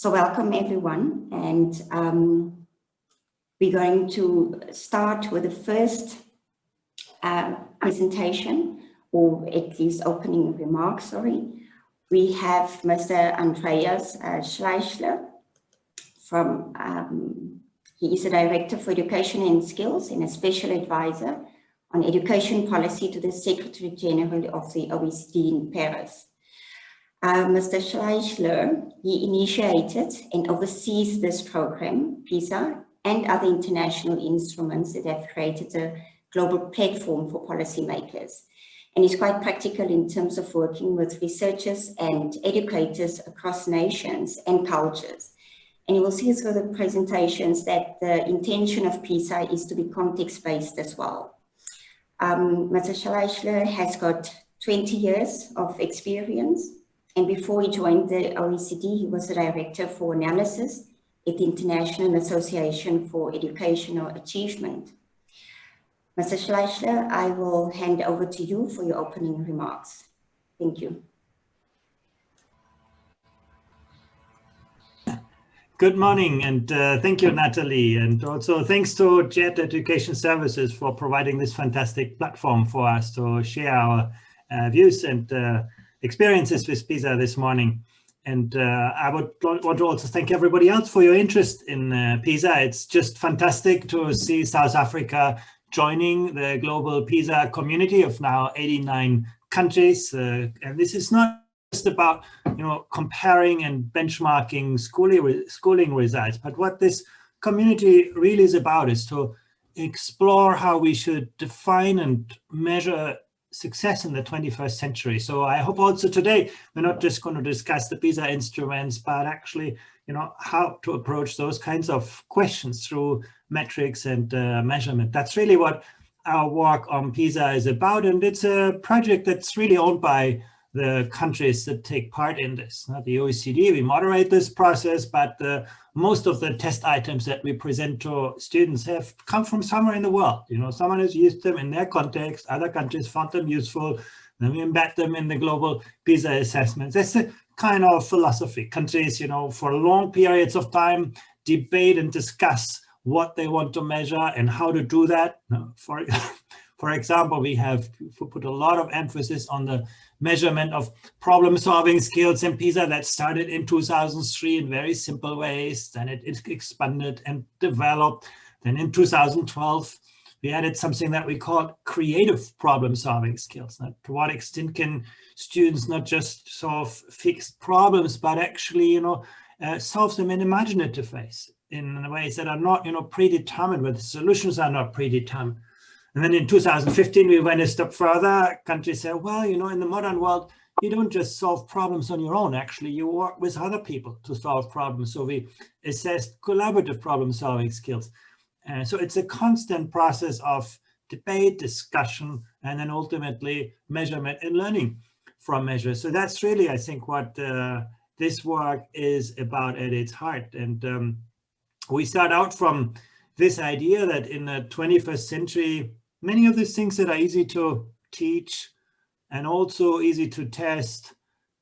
So welcome everyone, and we're going to start with the first presentation, or at least opening remarks, sorry. We have Mr. Andreas Schleichler from, he is a Director for Education and Skills and a Special Advisor on Education Policy to the Secretary General of the OECD in Paris. Mr. Schleichler, he initiated and oversees this program, PISA, and other international instruments that have created a global platform for policymakers. And he's quite practical in terms of working with researchers and educators across nations and cultures. And you will see through the presentations that the intention of PISA is to be context-based as well. Mr. Schleichler has got 20 years of experience. And before he joined the OECD, he was the Director for Analysis at the International Association for Educational Achievement. Mr. Schleichler, I will hand over to you for your opening remarks. Thank you. Good morning, and thank you, Natalie. And also thanks to JET Education Services for providing this fantastic platform for us to share our views and experiences with PISA this morning. And I would want to also thank everybody else for your interest in PISA. It's just fantastic to see South Africa joining the global PISA community of now 89 countries. And this is not just about, comparing and benchmarking schooling results, but what this community really is about is to explore how we should define and measure success in the 21st century. So I hope also today we're not just going to discuss the PISA instruments, but actually, how to approach those kinds of questions through metrics and measurement. That's really what our work on PISA is about, and it's a project that's really owned by the countries that take part in this. The OECD, we moderate this process, but most of the test items that we present to students have come from somewhere in the world. Someone has used them in their context, other countries found them useful, then we embed them in the global PISA assessments. That's the kind of philosophy. Countries, for long periods of time, debate and discuss what they want to measure and how to do that. For example, we have put a lot of emphasis on the measurement of problem-solving skills in PISA that started in 2003 in very simple ways. Then it expanded and developed. Then in 2012, we added something that we called creative problem-solving skills. To what extent can students not just solve fixed problems, but actually, solve them in imaginative ways, in ways that are not, predetermined, where the solutions are not predetermined. And then in 2015, we went a step further. Countries said, well, in the modern world, you don't just solve problems on your own. Actually, you work with other people to solve problems. So we assessed collaborative problem-solving skills. So it's a constant process of debate, discussion, and then ultimately measurement and learning from measures. So that's really, I think, what this work is about at its heart. And we start out from this idea that in the 21st century, many of these things that are easy to teach and also easy to test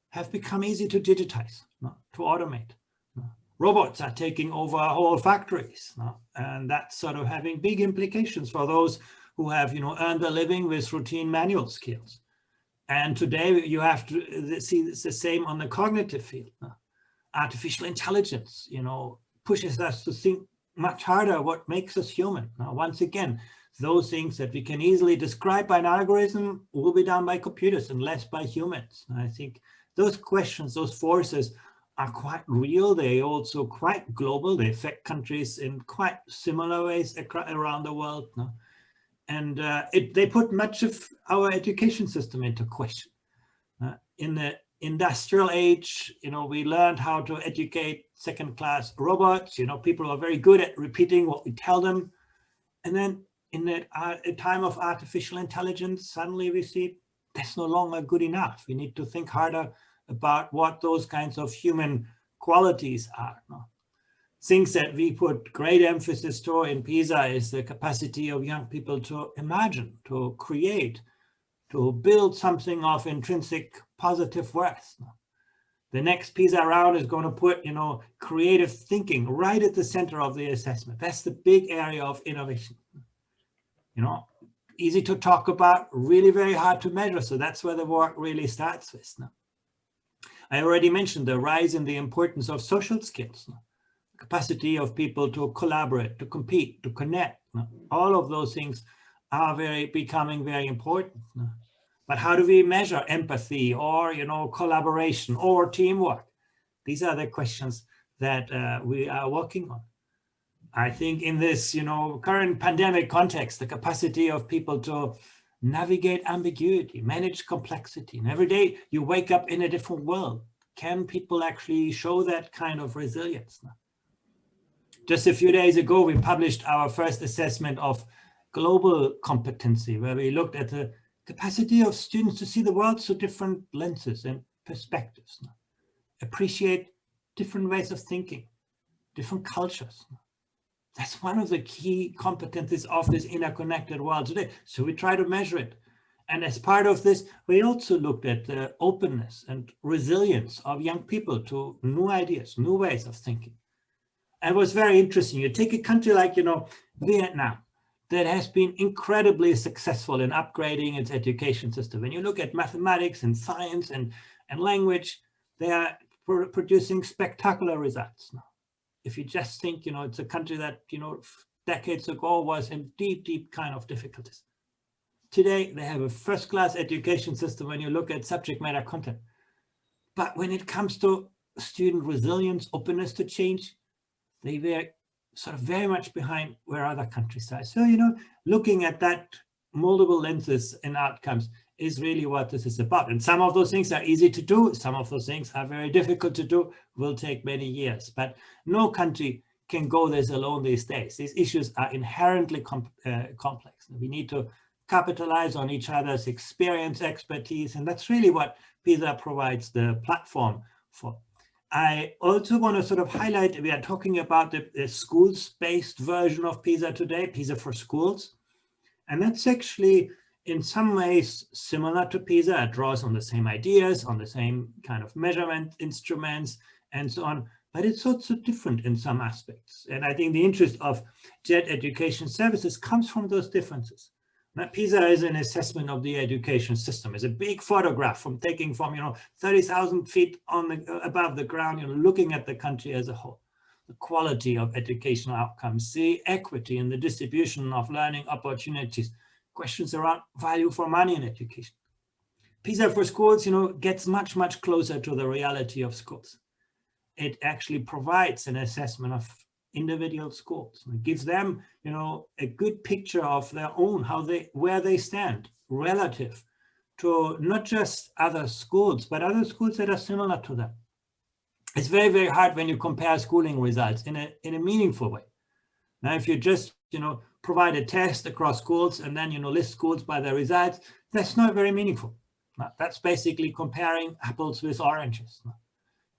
have become easy to digitize, to automate. Robots are taking over whole factories, and that's sort of having big implications for those who have, earned a living with routine manual skills. And today you have to see it's the same on the cognitive field. Artificial intelligence, pushes us to think much harder what makes us human. Now, once again, those things that we can easily describe by an algorithm will be done by computers and less by humans. I think those questions, those forces are quite real. They're also quite global. They affect countries in quite similar ways around the world. And they put much of our education system into question. In the industrial age, we learned how to educate second-class robots. People are very good at repeating what we tell them. And then in a time of artificial intelligence, suddenly we see that's no longer good enough. We need to think harder about what those kinds of human qualities are. Things that we put great emphasis to in PISA is the capacity of young people to imagine, to create, to build something of intrinsic positive worth. The next PISA round is going to put, creative thinking right at the center of the assessment. That's the big area of innovation. Easy to talk about, really very hard to measure. So that's where the work really starts with. I already mentioned the rise in the importance of social skills, the capacity of people to collaborate, to compete, to connect. All of those things are becoming very important. But how do we measure empathy or, collaboration or teamwork? These are the questions that we are working on. I think in this, current pandemic context, the capacity of people to navigate ambiguity, manage complexity, and every day you wake up in a different world. Can people actually show that kind of resilience? Just a few days ago, we published our first assessment of global competency, where we looked at the capacity of students to see the world through different lenses and perspectives, appreciate different ways of thinking, different cultures. That's one of the key competencies of this interconnected world today. So we try to measure it. And as part of this, we also looked at the openness and resilience of young people to new ideas, new ways of thinking. And it was very interesting. You take a country like, Vietnam, that has been incredibly successful in upgrading its education system. When you look at mathematics and science and language, they are producing spectacular results now. If you just think, it's a country that, decades ago was in deep, deep kind of difficulties. Today, they have a first-class education system when you look at subject matter content. But when it comes to student resilience, openness to change, they were sort of very much behind where other countries are. So, looking at that multiple lenses and outcomes is really what this is about. And some of those things are easy to do. Some of those things are very difficult to do, will take many years. But no country can go this alone these days. These issues are inherently complex. We need to capitalize on each other's experience, expertise, and that's really what PISA provides the platform for. I also want to sort of highlight, we are talking about the schools-based version of PISA today, PISA for schools. And that's actually in some ways similar to PISA. It draws on the same ideas, on the same kind of measurement instruments and so on, but it's also different in some aspects. And I think the interest of JET Education Services comes from those differences. Now, PISA is an assessment of the education system. It's a big photograph from 30,000 feet above the ground, looking at the country as a whole. The quality of educational outcomes, the equity in the distribution of learning opportunities, questions around value for money in education. PISA for schools, gets much, much closer to the reality of schools. It actually provides an assessment of individual schools. It gives them, a good picture of their own, where they stand relative to not just other schools, but other schools that are similar to them. It's very, very hard when you compare schooling results in a meaningful way. Now, if you just, provide a test across schools and then, list schools by their results, that's not very meaningful. That's basically comparing apples with oranges.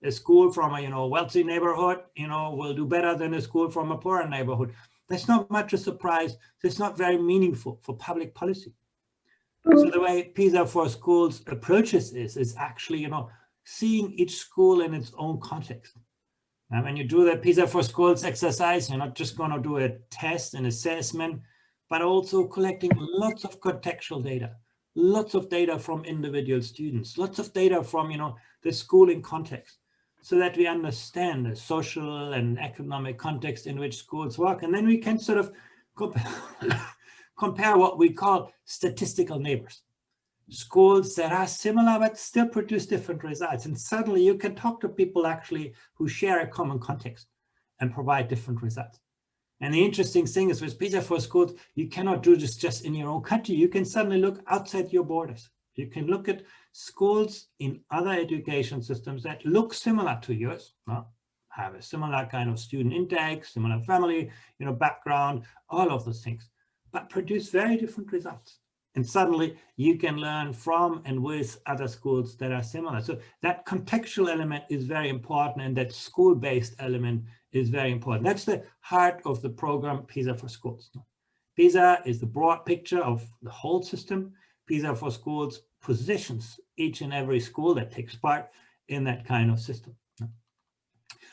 A school from a wealthy neighborhood, will do better than a school from a poorer neighborhood. That's not much a surprise. It's not very meaningful for public policy. So the way PISA for schools approaches this is actually, seeing each school in its own context. And when you do the PISA for schools exercise, you're not just going to do a test and assessment, but also collecting lots of contextual data, lots of data from individual students, lots of data from, the schooling context, so that we understand the social and economic context in which schools work. And then we can sort of compare what we call statistical neighbors. Schools that are similar but still produce different results. And suddenly you can talk to people actually who share a common context and provide different results. And the interesting thing is with PISA for schools, you cannot do this just in your own country. You can suddenly look outside your borders. You can look at schools in other education systems that look similar to yours, have a similar kind of student intake, similar family, background, all of those things, but produce very different results. And suddenly you can learn from and with other schools that are similar. So that contextual element is very important, and that school-based element is very important. That's the heart of the program PISA for schools. PISA is the broad picture of the whole system. PISA for schools positions each and every school that takes part in that kind of system.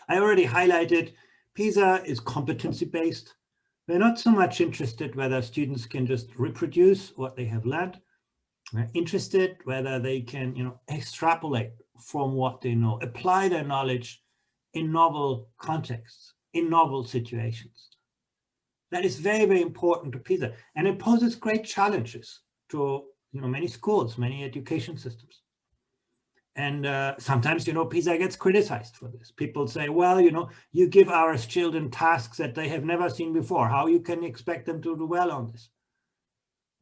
I already highlighted PISA is competency-based. We're not so much interested whether students can just reproduce what they have learned. We're interested whether they can, extrapolate from what they know, apply their knowledge in novel contexts, in novel situations. That is very, very important to PISA, and it poses great challenges to many schools, many education systems. And sometimes, PISA gets criticized for this. People say, well, you give our children tasks that they have never seen before. How you can expect them to do well on this?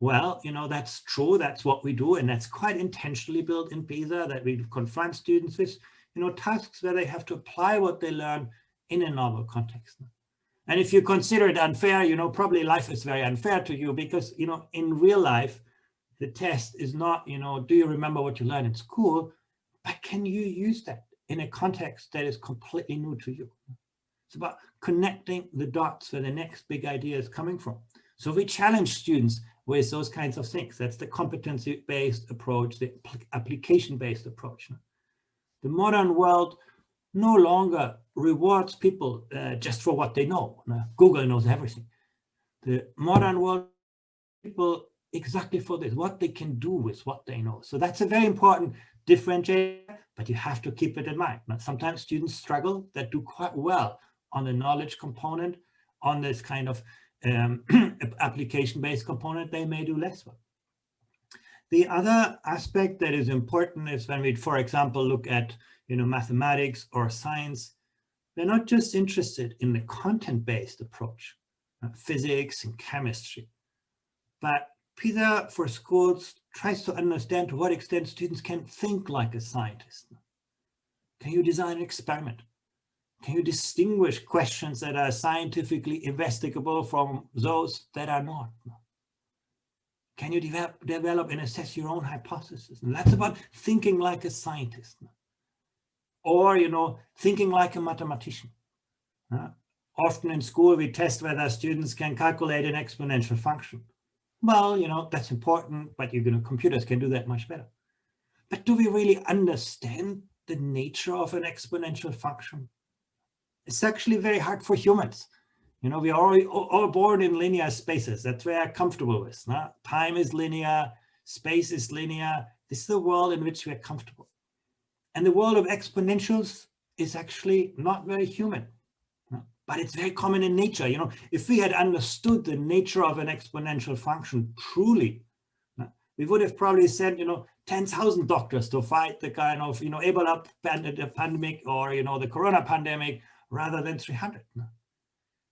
Well, that's true. That's what we do. And that's quite intentionally built in PISA, that we confront students with, tasks where they have to apply what they learn in a novel context. And if you consider it unfair, probably life is very unfair to you because, in real life, the test is not, do you remember what you learned in school? But can you use that in a context that is completely new to you? It's about connecting the dots where the next big idea is coming from. So we challenge students with those kinds of things. That's the competency-based approach, the application-based approach. The modern world no longer rewards people just for what they know. Google knows everything. The modern world, people exactly for this, what they can do with what they know. So that's a very important differentiator, but you have to keep it in mind. Now, sometimes students struggle that do quite well on the knowledge component, on this kind of application-based component, they may do less well. The other aspect that is important is when we, for example, look at mathematics or science, they're not just interested in the content-based approach, physics and chemistry, but PISA for schools tries to understand to what extent students can think like a scientist. Can you design an experiment? Can you distinguish questions that are scientifically investigable from those that are not? Can you develop and assess your own hypothesis? And that's about thinking like a scientist. Or, thinking like a mathematician. Often in school, we test whether students can calculate an exponential function. Well, that's important, but computers can do that much better. But do we really understand the nature of an exponential function? It's actually very hard for humans. We are all born in linear spaces. That's where I'm comfortable with. Time is linear, space is linear. This is the world in which we're comfortable. And the world of exponentials is actually not very human, but it's very common in nature. If we had understood the nature of an exponential function truly, we would have probably sent, 10,000 doctors to fight the kind of, Ebola pandemic or, the Corona pandemic rather than 300.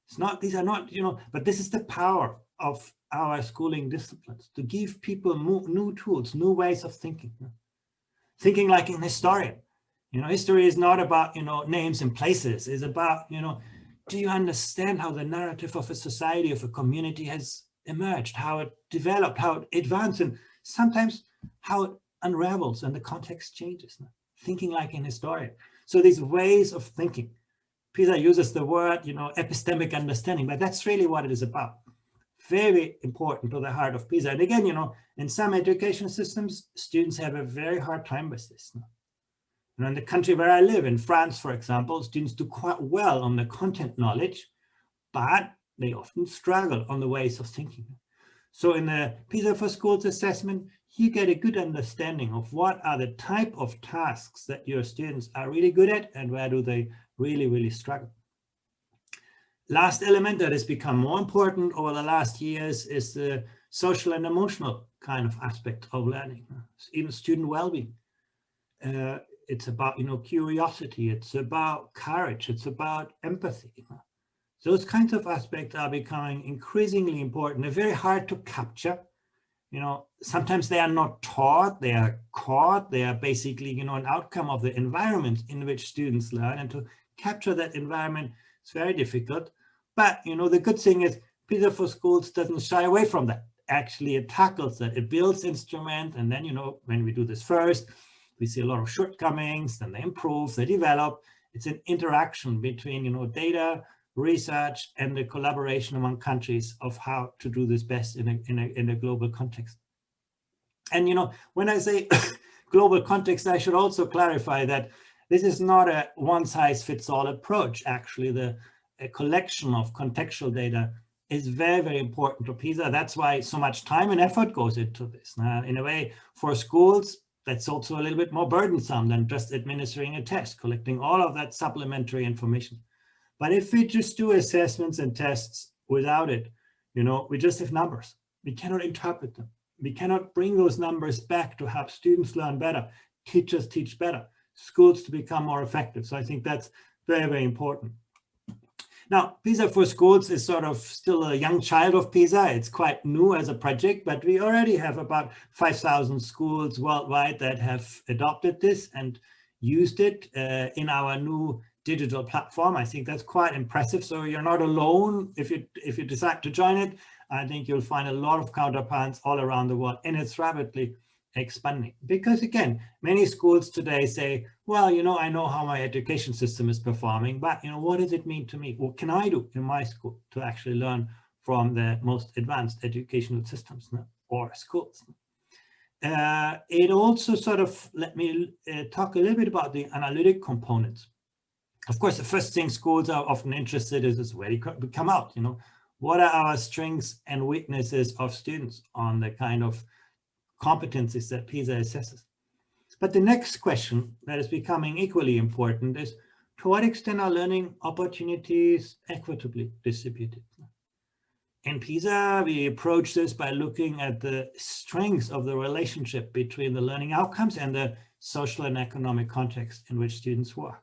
It's not, these are not, but this is the power of our schooling disciplines, to give people new tools, new ways of thinking. Thinking like an historian. History is not about, names and places. It's about, do you understand how the narrative of a society, of a community has emerged, how it developed, how it advanced, and sometimes how it unravels and the context changes. Thinking like an historian. So these ways of thinking, PISA uses the word, epistemic understanding, but that's really what it is about. Very important to the heart of PISA. And again, in some education systems, students have a very hard time with this. In the country where I live, in France, for example, students do quite well on the content knowledge, but they often struggle on the ways of thinking. So in the PISA for Schools assessment, you get a good understanding of what are the type of tasks that your students are really good at and where do they really, really struggle. Last element that has become more important over the last years is the social and emotional kind of aspect of learning, even student well-being. It's about, curiosity, it's about courage, it's about empathy. Those kinds of aspects are becoming increasingly important. They're very hard to capture. Sometimes they are not taught, they are caught, they are basically, an outcome of the environment in which students learn, and to capture that environment is very difficult. But, the good thing is PISA for Schools doesn't shy away from that. Actually, it tackles that. It builds instruments, and then, when we do this first, we see a lot of shortcomings, then they improve, they develop. It's an interaction between, data, research, and the collaboration among countries of how to do this best in a global context. And, when I say global context, I should also clarify that This is not a one-size-fits-all approach. Actually, a collection of contextual data is very, very important to PISA. That's why so much time and effort goes into this. Now, in a way, for schools, that's also a little bit more burdensome than just administering a test, collecting all of that supplementary information. But if we just do assessments and tests without it, we just have numbers. We cannot interpret them. We cannot bring those numbers back to help students learn better, teachers teach better, schools to become more effective. So I think that's very, very important. Now, PISA for Schools is sort of still a young child of PISA. It's quite new as a project, but we already have about 5,000 schools worldwide that have adopted this and used it in our new digital platform. I think that's quite impressive. So you're not alone if you decide to join it. I think you'll find a lot of counterparts all around the world, and it's rapidly expanding. Because again, many schools today say, well, I know how my education system is performing, but what does it mean to me? What can I do in my school to actually learn from the most advanced educational systems or schools? It also sort of let me talk a little bit about the analytic components. Of course, the first thing schools are often interested in is where we come out. What are our strengths and weaknesses of students on the kind of competencies that PISA assesses? But the next question that is becoming equally important is, to what extent are learning opportunities equitably distributed? In PISA, we approach this by looking at the strengths of the relationship between the learning outcomes and the social and economic context in which students work.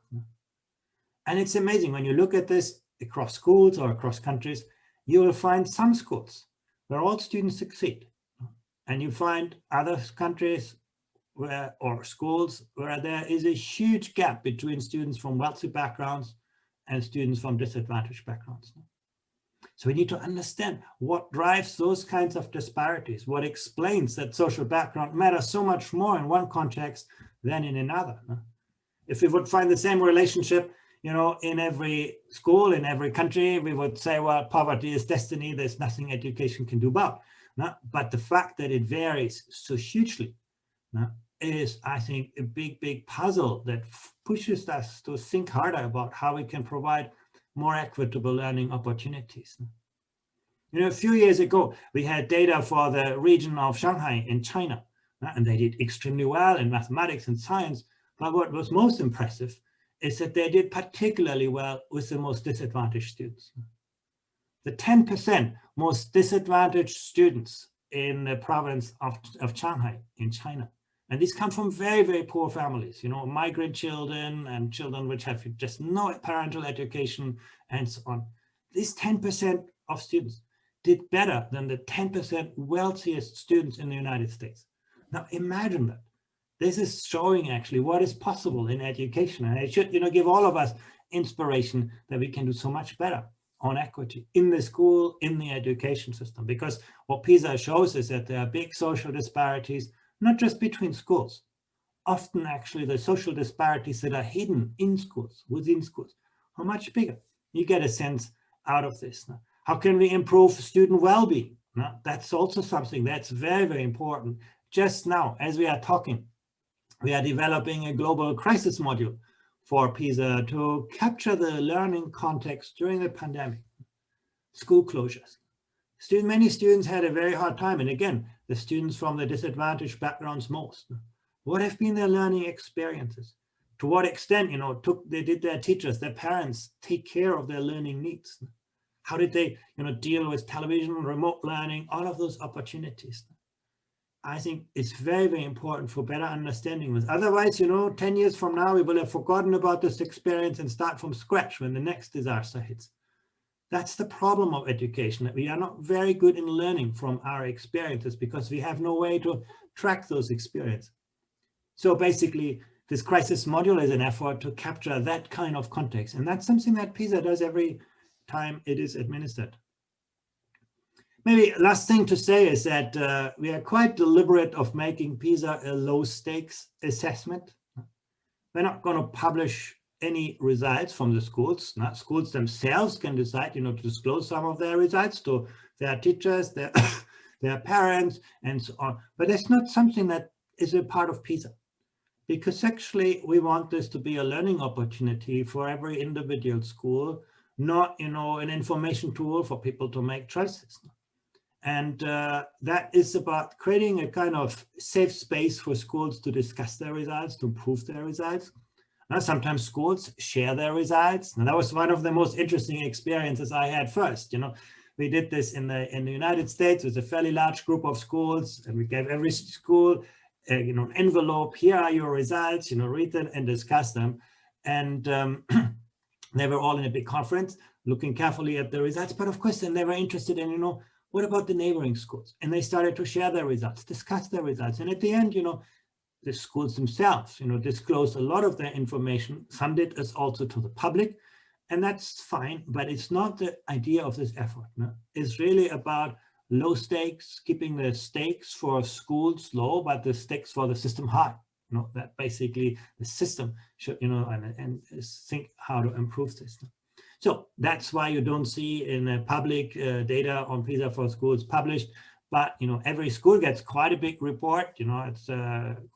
And it's amazing when you look at this across schools or across countries, you will find some schools where all students succeed. And you find other countries or schools where there is a huge gap between students from wealthy backgrounds and students from disadvantaged backgrounds. So we need to understand what drives those kinds of disparities, what explains that social background matters so much more in one context than in another. If we would find the same relationship, in every school, in every country, we would say, well, poverty is destiny, there's nothing education can do about. But the fact that it varies so hugely is, I think, a big, big puzzle that pushes us to think harder about how we can provide more equitable learning opportunities. A few years ago, we had data for the region of Shanghai in China, and they did extremely well in mathematics and science. But what was most impressive is that they did particularly well with the most disadvantaged students. The 10% most disadvantaged students in the province of Shanghai in China. And these come from very, very poor families, migrant children and children which have just no parental education and so on. These 10% of students did better than the 10% wealthiest students in the United States. Now imagine that. This is showing actually what is possible in education. And it should, give all of us inspiration that we can do so much better on equity in the school, in the education system. Because what PISA shows is that there are big social disparities, not just between schools. Often actually the social disparities that are hidden in schools, within schools, are much bigger. You get a sense out of this. How can we improve student well-being? That's also something that's very, very important. Just now, as we are talking, we are developing a global crisis module for PISA to capture the learning context during the pandemic, school closures. Many students had a very hard time, and again, the students from the disadvantaged backgrounds most. What have been their learning experiences? To what extent, did their teachers, their parents take care of their learning needs? How did they, deal with television, remote learning, all of those opportunities? I think it's very, very important for better understanding this. Otherwise, 10 years from now, we will have forgotten about this experience and start from scratch when the next disaster hits. That's the problem of education, that we are not very good in learning from our experiences because we have no way to track those experiences. So basically, this crisis module is an effort to capture that kind of context. And that's something that PISA does every time it is administered. Maybe last thing to say is that we are quite deliberate of making PISA a low stakes assessment. We're not going to publish any results from the schools. Schools themselves can decide, to disclose some of their results to their teachers, their parents, and so on. But that's not something that is a part of PISA. because actually we want this to be a learning opportunity for every individual school, not, an information tool for people to make choices. And that is about creating a kind of safe space for schools to discuss their results, to improve their results. Now, sometimes schools share their results. And that was one of the most interesting experiences I had first. We did this in the United States with a fairly large group of schools, and we gave every school an envelope. Here are your results, read them and discuss them. And they were all in a big conference looking carefully at the results. But of course, then they were interested in, what about the neighboring schools? And they started to share their results, discuss their results. And at the end, the schools themselves, disclosed a lot of their information. Some did as also to the public. And that's fine, but it's not the idea of this effort. No? It's really about low stakes, keeping the stakes for schools low, but the stakes for the system high. That basically the system should, and think how to improve this. So that's why you don't see in public data on PISA for schools published, but every school gets quite a big report. It's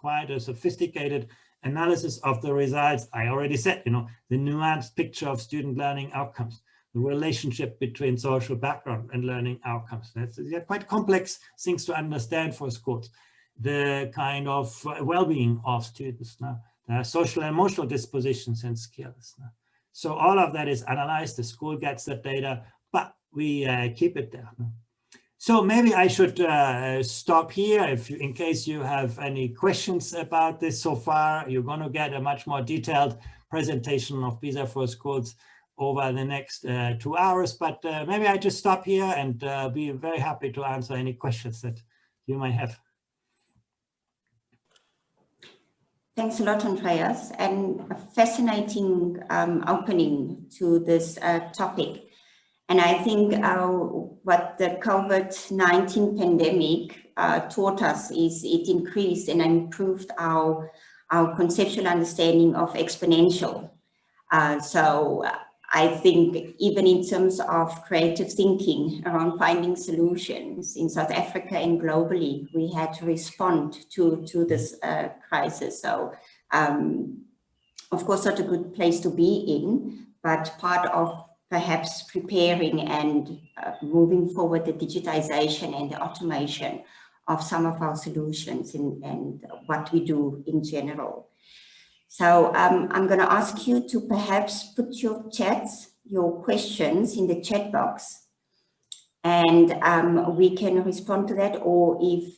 quite a sophisticated analysis of the results. I already said, the nuanced picture of student learning outcomes, the relationship between social background and learning outcomes. They're quite complex things to understand for schools. The kind of well-being of students, their social and emotional dispositions and skills. So all of that is analyzed. The school gets that data, but we keep it there. So maybe I should stop here. In case you have any questions about this so far, you're going to get a much more detailed presentation of PISA for schools over the next 2 hours. But maybe I just stop here and be very happy to answer any questions that you might have. Thanks a lot, Andreas, and a fascinating opening to this topic. And I think what the COVID-19 pandemic taught us is it increased and improved our conceptual understanding of exponential. So I think even in terms of creative thinking around finding solutions in South Africa and globally, we had to respond to this crisis. So of course, not a good place to be in, but part of perhaps preparing and moving forward the digitization and the automation of some of our solutions and what we do in general. So I'm going to ask you to perhaps put your chats, your questions in the chat box, and we can respond to that, or if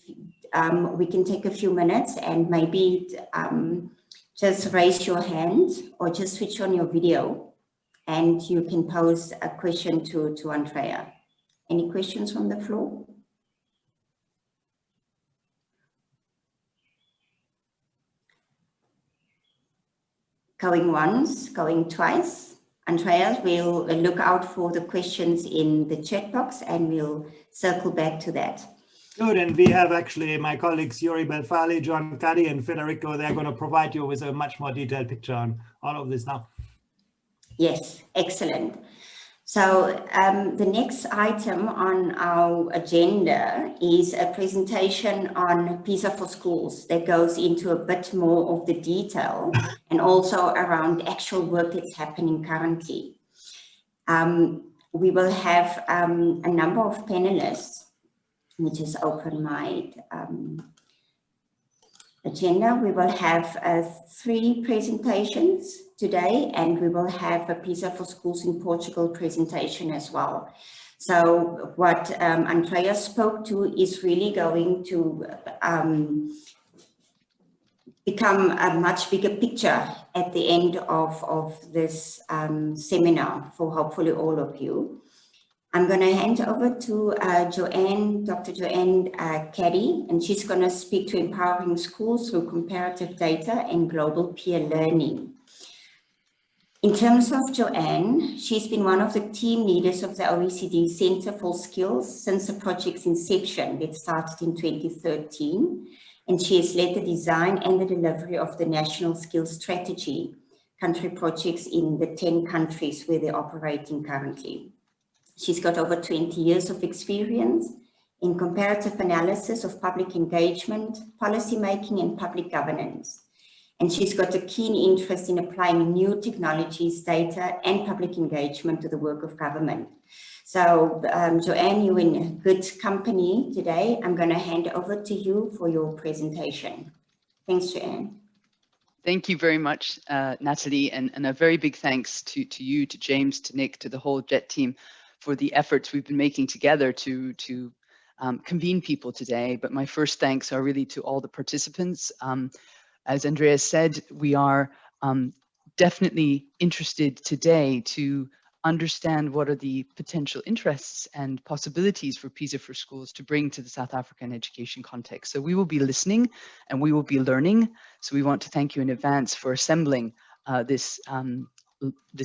we can take a few minutes and maybe just raise your hand or just switch on your video and you can pose a question to Andrea. Any questions from the floor? Going once, going twice. Andrea, we'll look out for the questions in the chat box and we'll circle back to that. Good, and we have actually my colleagues Yuri Belfali, John Cuddy and Federico. They're going to provide you with a much more detailed picture on all of this now. Yes, excellent. So the next item on our agenda is a presentation on PISA for schools that goes into a bit more of the detail and also around actual work that's happening currently. We will have a number of panelists, which is open my agenda. We will have 3 presentations today, and we will have a PISA for Schools in Portugal presentation as well. So what Andrea spoke to is really going to become a much bigger picture at the end of this seminar for hopefully all of you. I'm going to hand over to Joanne, Dr. Joanne Caddy, and she's going to speak to empowering schools through comparative data and global peer learning. In terms of Joanne, she's been one of the team leaders of the OECD Center for Skills since the project's inception that started in 2013, and she has led the design and the delivery of the National Skills Strategy country projects in the 10 countries where they're operating currently. She's got over 20 years of experience in comparative analysis of public engagement, policy making, and public governance. And she's got a keen interest in applying new technologies, data, and public engagement to the work of government. So, Joanne, you're in good company today. I'm going to hand over to you for your presentation. Thanks, Joanne. Thank you very much, Natalie, and a very big thanks to you, to James, to Nick, to the whole JET team for the efforts we've been making together to convene people today. But my first thanks are really to all the participants. As Andreas said, we are definitely interested today to understand what are the potential interests and possibilities for PISA for schools to bring to the South African education context. So we will be listening and we will be learning. So we want to thank you in advance for assembling this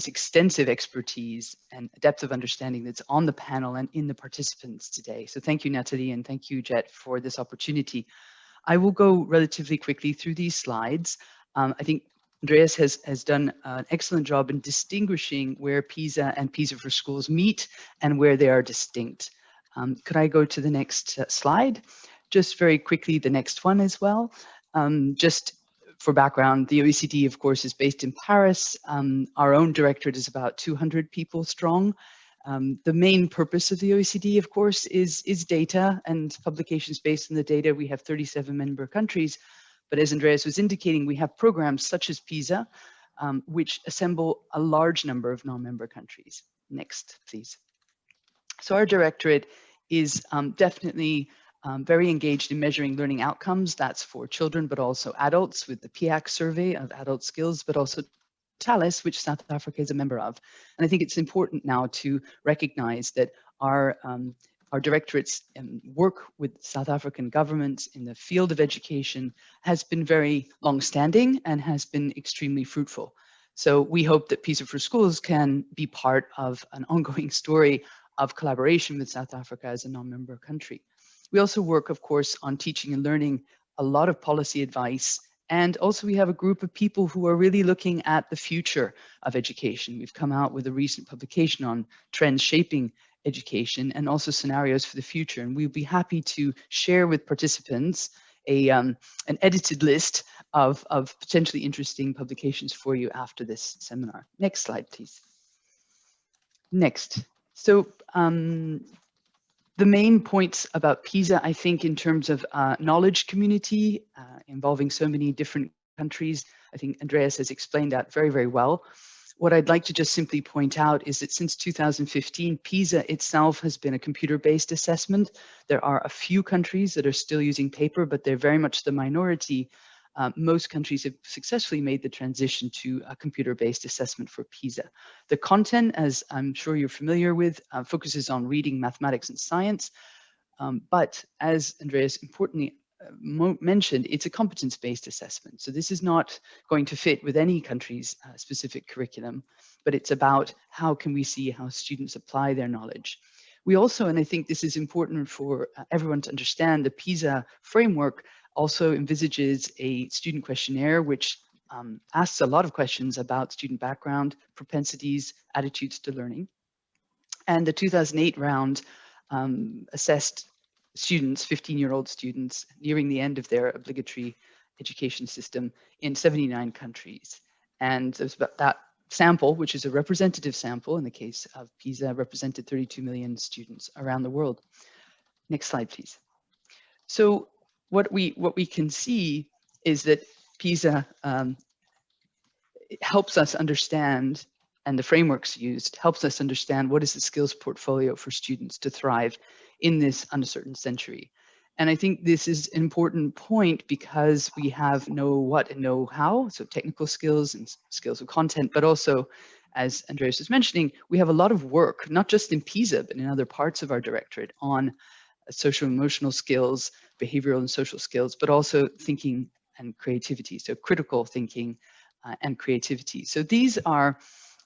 extensive expertise and depth of understanding that's on the panel and in the participants today. So thank you, Natalie, and thank you, Jet, for this opportunity. I will go relatively quickly through these slides. I think Andreas has done an excellent job in distinguishing where PISA and PISA for schools meet and where they are distinct. Could I go to the next slide? Just very quickly, the next one as well. Just for background, the OECD, of course, is based in Paris. Our own directorate is about 200 people strong. The main purpose of the OECD, of course, is data and publications based on the data. We have 37 member countries. But as Andreas was indicating, we have programs such as PISA, which assemble a large number of non-member countries. Next, please. So our directorate is definitely very engaged in measuring learning outcomes. That's for children, but also adults with the PIAC survey of adult skills, but also TALIS, which South Africa is a member of. And I think it's important now to recognize that our directorate's work with South African governments in the field of education has been very long-standing and has been extremely fruitful. So we hope that PISA for Schools can be part of an ongoing story of collaboration with South Africa as a non-member country. We also work, of course, on teaching and learning, a lot of policy advice, and also we have a group of people who are really looking at the future of education. We've come out with a recent publication on trends shaping education and also scenarios for the future. And we'll be happy to share with participants an edited list of potentially interesting publications for you after this seminar. Next slide, please. Next. So the main points about PISA, I think, in terms of knowledge community involving so many different countries, I think Andreas has explained that very, very well. What I'd like to just simply point out is that since 2015, PISA itself has been a computer-based assessment. There are a few countries that are still using paper, but they're very much the minority. Most countries have successfully made the transition to a computer-based assessment for PISA. The content, as I'm sure you're familiar with, focuses on reading, mathematics, and science. But as Andreas importantly mentioned, it's a competence-based assessment. So this is not going to fit with any country's specific curriculum, but it's about how can we see how students apply their knowledge. We also, and I think this is important for everyone to understand, the PISA framework also envisages a student questionnaire which asks a lot of questions about student background, propensities, attitudes to learning. And the 2008 round assessed students, 15-year-old students, nearing the end of their obligatory education system in 79 countries. And there's about that sample, which is a representative sample in the case of PISA, represented 32 million students around the world. Next slide, please. So what we can see is that PISA helps us understand, and the frameworks used helps us understand what is the skills portfolio for students to thrive in this uncertain century. And I think this is an important point because we have know what and know how, so technical skills and skills of content, but also, as Andreas was mentioning, we have a lot of work, not just in PISA, but in other parts of our directorate on social emotional skills, behavioral and social skills, but also thinking and creativity, so critical thinking and creativity. So these are,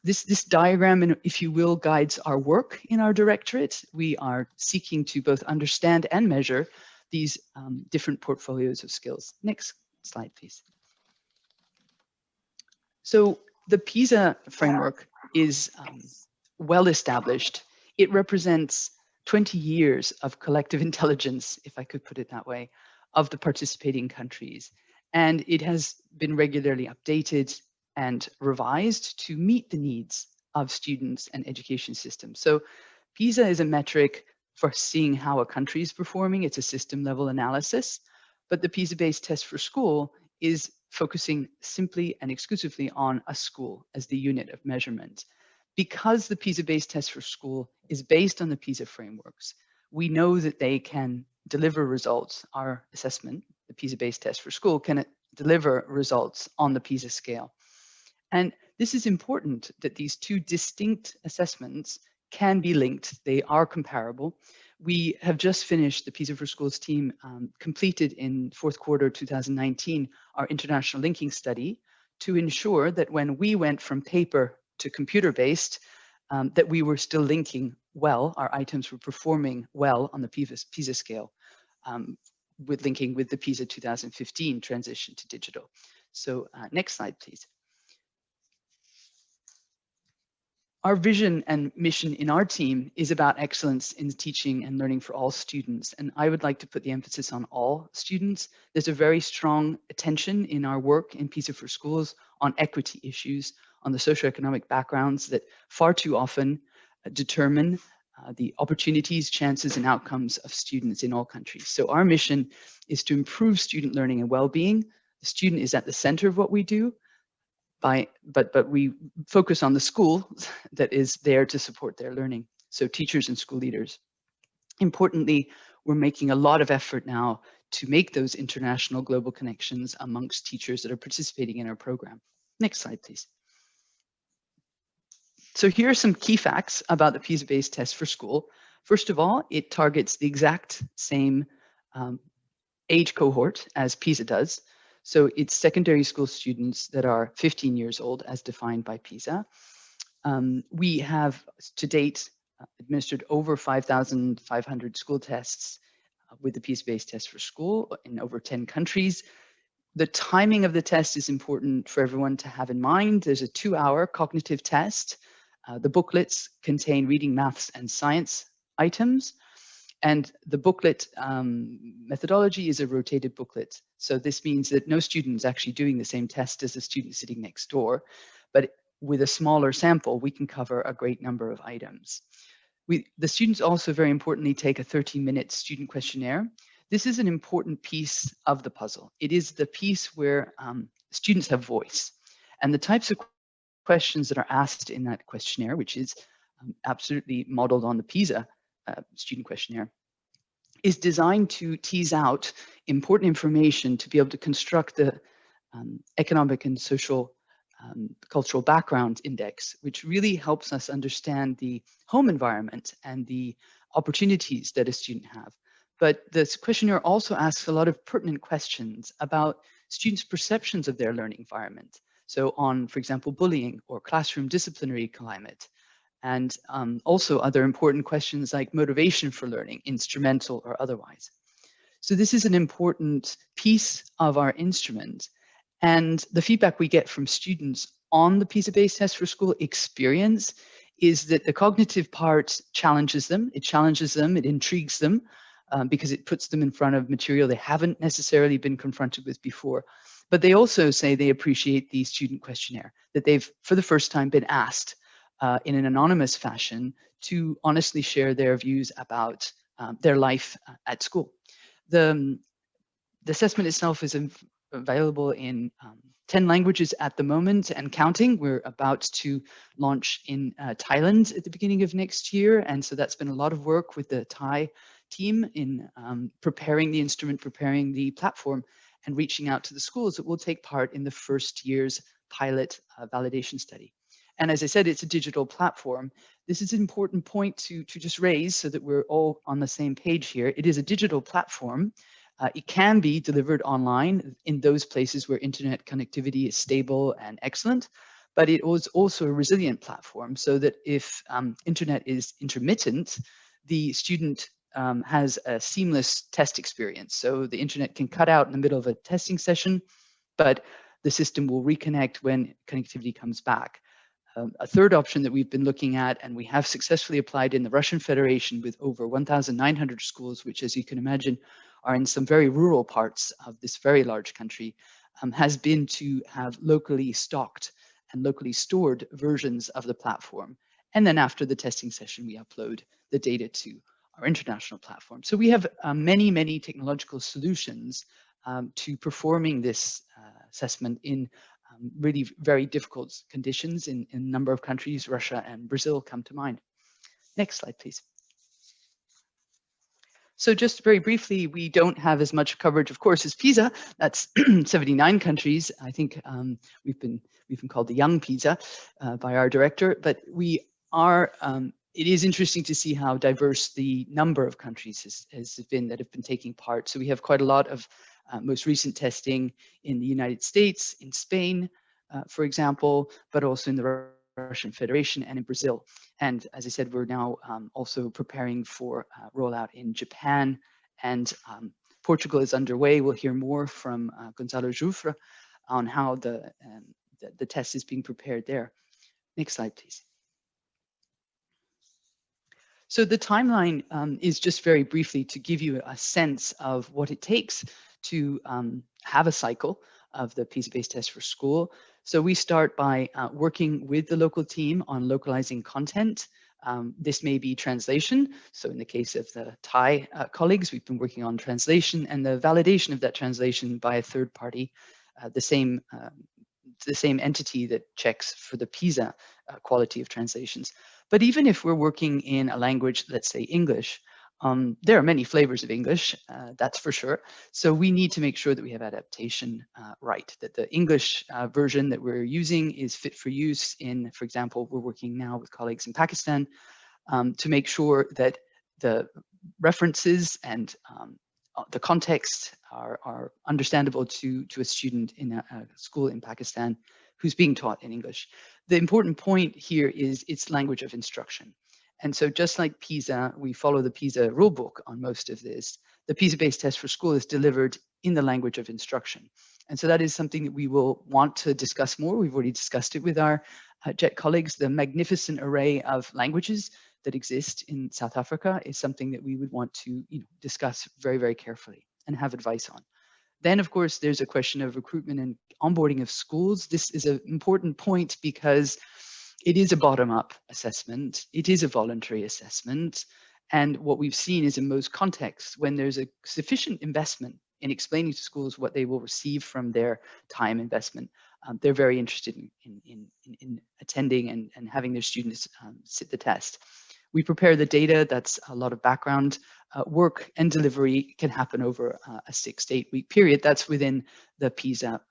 this diagram, if you will, guides our work in our directorate. We are seeking to both understand and measure these different portfolios of skills. Next slide, please. So the PISA framework is well established. It represents 20 years of collective intelligence, if I could put it that way, of the participating countries. and it has been regularly updated and revised to meet the needs of students and education systems. So PISA is a metric for seeing how a country is performing. It's a system level analysis, but the PISA-based test for school is focusing simply and exclusively on a school as the unit of measurement. Because the PISA-based test for school is based on the PISA frameworks, we know that they can deliver results. Our assessment, the PISA-based test for school, can deliver results on the PISA scale. And this is important that these two distinct assessments can be linked. They are comparable. We have just finished, the PISA for Schools team completed in fourth quarter 2019, our international linking study to ensure that when we went from paper to computer-based, that we were still linking well, our items were performing well on the PISA scale, with linking with the PISA 2015 transition to digital. So next slide, please. Our vision and mission in our team is about excellence in teaching and learning for all students. And I would like to put the emphasis on all students. There's a very strong attention in our work in PISA for Schools on equity issues, on the socioeconomic backgrounds that far too often determine the opportunities, chances, and outcomes of students in all countries. So our mission is to improve student learning and well-being. The student is at the center of what we do. But we focus on the school that is there to support their learning. So teachers and school leaders. Importantly, we're making a lot of effort now to make those international global connections amongst teachers that are participating in our program. Next slide, please. So here are some key facts about the PISA-based test for school. First of all, it targets the exact same age cohort as PISA does. So it's secondary school students that are 15 years old as defined by PISA. We have to date administered over 5,500 school tests with the PISA-based test for school in over 10 countries. The timing of the test is important for everyone to have in mind. There's a 2-hour cognitive test. The booklets contain reading, maths, and science items. And the booklet methodology is a rotated booklet. So this means that no student is actually doing the same test as the student sitting next door. But with a smaller sample, we can cover a great number of items. The students also, very importantly, take a 13-minute student questionnaire. This is an important piece of the puzzle. It is the piece where students have voice. And the types of questions that are asked in that questionnaire, which is absolutely modeled on the PISA student questionnaire, is designed to tease out important information to be able to construct the economic and social cultural background index, which really helps us understand the home environment and the opportunities that a student have. But this questionnaire also asks a lot of pertinent questions about students' perceptions of their learning environment. So on, for example, bullying or classroom disciplinary climate, and also other important questions like motivation for learning, instrumental or otherwise. So this is an important piece of our instrument. And the feedback we get from students on the PISA-based test for school experience is that the cognitive part challenges them. It challenges them, it intrigues them, because it puts them in front of material they haven't necessarily been confronted with before. But they also say they appreciate the student questionnaire, that they've, for the first time, been asked in an anonymous fashion to honestly share their views about their life at school. The assessment itself is available in 10 languages at the moment and counting. We're about to launch in Thailand at the beginning of next year. And so that's been a lot of work with the Thai team in preparing the instrument, preparing the platform, and reaching out to the schools that will take part in the first year's pilot validation study. And as I said, it's a digital platform. This is an important point to just raise so that we're all on the same page here. It is a digital platform. It can be delivered online in those places where internet connectivity is stable and excellent, but it was also a resilient platform so that if internet is intermittent, the student has a seamless test experience. So the internet can cut out in the middle of a testing session, but the system will reconnect when connectivity comes back. A third option that we've been looking at, and we have successfully applied in the Russian Federation with over 1,900 schools, which, as you can imagine, are in some very rural parts of this very large country, has been to have locally stocked and locally stored versions of the platform. And then after the testing session, we upload the data to our international platform. So we have many, many technological solutions to performing this assessment in really very difficult conditions in a number of countries. Russia and Brazil come to mind. Next slide, please. So just very briefly, we don't have as much coverage, of course, as PISA. That's 79 countries. I think we've been called the young PISA by our director, but we are, it is interesting to see how diverse the number of countries has been that have been taking part. So we have quite a lot of most recent testing in the United States, in Spain, for example, but also in the Russian Federation and in Brazil. And as I said, we're now also preparing for rollout in Japan, and Portugal is underway. We'll hear more from Gonzalo Jufre on how the test is being prepared there. Next slide, please. So the timeline is just very briefly to give you a sense of what it takes to have a cycle of the PISA-based test for school. So we start by working with the local team on localizing content. This may be translation. So in the case of the Thai colleagues, we've been working on translation and the validation of that translation by a third party, the same entity that checks for the PISA quality of translations. But even if we're working in a language, let's say English, there are many flavors of English, that's for sure. So we need to make sure that we have adaptation right, that the English version that we're using is fit for use in, for example, we're working now with colleagues in Pakistan to make sure that the references and the context are understandable to a student in a school in Pakistan who's being taught in English. The important point here is its language of instruction. And so just like PISA, we follow the PISA rulebook on most of this. The PISA-based test for school is delivered in the language of instruction. And so that is something that we will want to discuss more. We've already discussed it with our JET colleagues. The magnificent array of languages that exist in South Africa is something that we would want to discuss very, very carefully and have advice on. Then, of course, there's a question of recruitment and onboarding of schools. This is an important point because it is a bottom-up assessment. It is a voluntary assessment. And what we've seen is in most contexts, when there's a sufficient investment in explaining to schools what they will receive from their time investment, they're very interested in attending and having their students sit the test. We prepare the data. That's a lot of background work, and delivery can happen over a 6 to 8 week period. That's within the PISA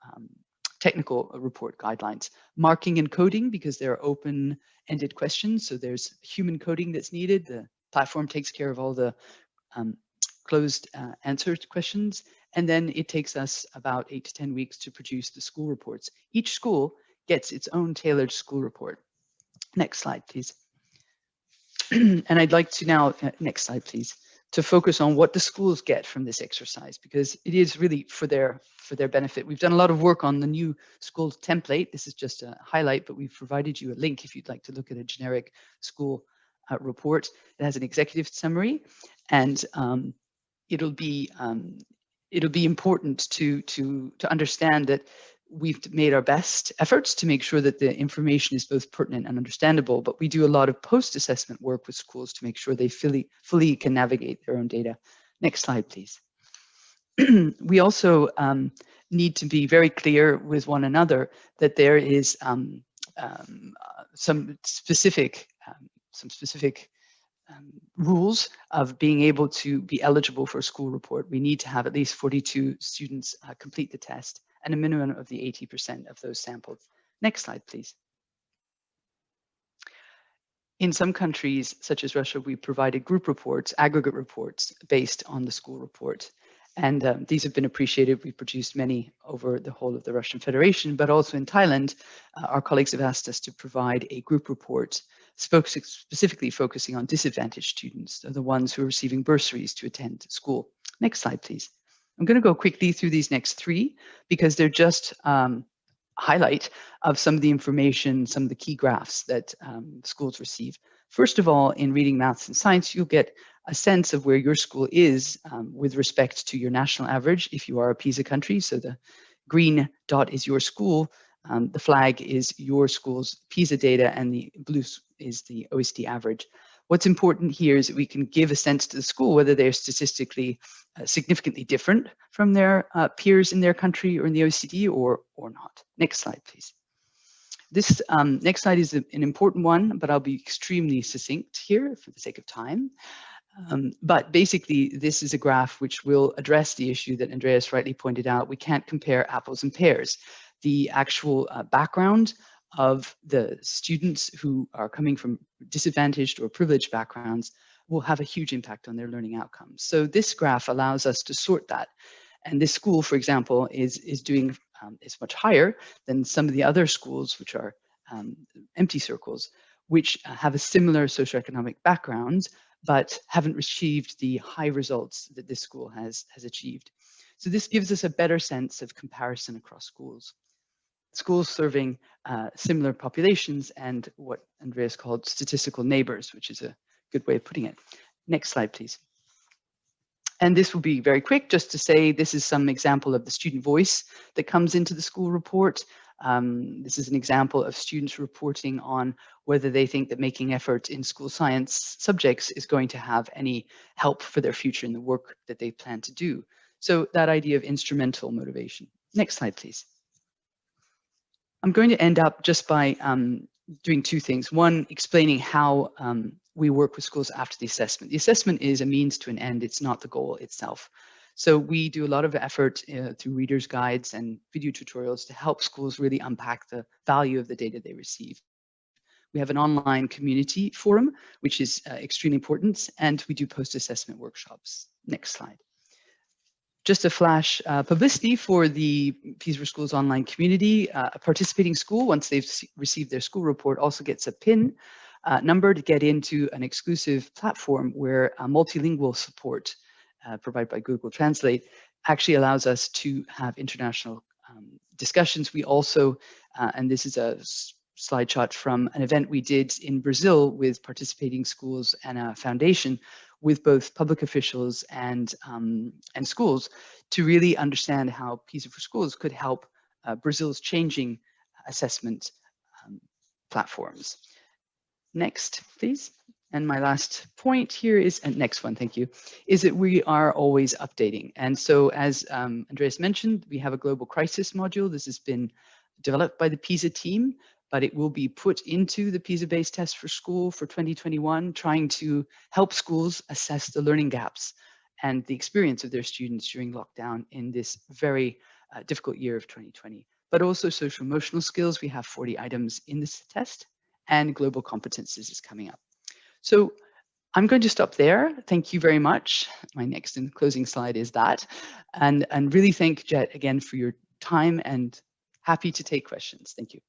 technical report guidelines. Marking and coding, because they're open-ended questions, so there's human coding that's needed. The platform takes care of all the closed answered questions, and then it takes us about 8 to 10 weeks to produce the school reports. Each school gets its own tailored school report. Next slide, please. And I'd like to now, next slide, please, to focus on what the schools get from this exercise, because it is really for their benefit. We've done a lot of work on the new school template. This is just a highlight, but we've provided you a link if you'd like to look at a generic school report. It has an executive summary, and it'll be important to understand that we've made our best efforts to make sure that the information is both pertinent and understandable, but we do a lot of post-assessment work with schools to make sure they fully can navigate their own data. Next slide, please. We also need to be very clear with one another that there is some specific rules of being able to be eligible for a school report. We need to have at least 42 students complete the test, and a minimum of the 80% of those sampled. Next slide, please. In some countries, such as Russia, we provided group reports, aggregate reports, based on the school report. And these have been appreciated. We've produced many over the whole of the Russian Federation, but also in Thailand, our colleagues have asked us to provide a group report specifically focusing on disadvantaged students, the ones who are receiving bursaries to attend school. Next slide, please. I'm going to go quickly through these next 3 because they're just highlight of some of the information, some of the key graphs that schools receive. First of all, in reading, maths, and science, you'll get a sense of where your school is with respect to your national average if you are a PISA country. So the green dot is your school, the flag is your school's PISA data, and the blue is the OECD average. What's important here is that we can give a sense to the school whether they're statistically significantly different from their peers in their country or in the OECD or not. Next slide, please. This next slide is an important one, but I'll be extremely succinct here for the sake of time. But basically, this is a graph which will address the issue that Andreas rightly pointed out. We can't compare apples and pears. The actual background of the students who are coming from disadvantaged or privileged backgrounds will have a huge impact on their learning outcomes. So this graph allows us to sort that. And this school, for example, is doing is much higher than some of the other schools, which are empty circles, which have a similar socioeconomic background, but haven't achieved the high results that this school has achieved. So this gives us a better sense of comparison across schools. Schools serving similar populations and what Andreas called statistical neighbors, which is a good way of putting it. Next slide, please. And this will be very quick, just to say this is some example of the student voice that comes into the school report. This is an example of students reporting on whether they think that making effort in school science subjects is going to have any help for their future in the work that they plan to do. So that idea of instrumental motivation. Next slide, please. I'm going to end up just by doing two things. One, explaining how we work with schools after the assessment. The assessment is a means to an end. It's not the goal itself. So we do a lot of effort through readers' guides and video tutorials to help schools really unpack the value of the data they receive. We have an online community forum, which is extremely important, and we do post-assessment workshops. Next slide. Just a flash publicity for the PISA for Schools online community. A participating school, once they've received their school report, also gets a PIN number to get into an exclusive platform where multilingual support provided by Google Translate actually allows us to have international discussions. We also, and this is a slide shot from an event we did in Brazil with participating schools and a foundation, with both public officials and schools, to really understand how PISA for Schools could help Brazil's changing assessment platforms. Next, please. And my last point here is, and next one, thank you, is that we are always updating. And so as Andreas mentioned, we have a global crisis module. This has been developed by the PISA team, but it will be put into the PISA-based test for school for 2021, trying to help schools assess the learning gaps and the experience of their students during lockdown in this very difficult year of 2020. But also social emotional skills. We have 40 items in this test, and global competences is coming up. So I'm going to stop there. Thank you very much. My next and closing slide is that. And really thank Jet again for your time, and happy to take questions. Thank you.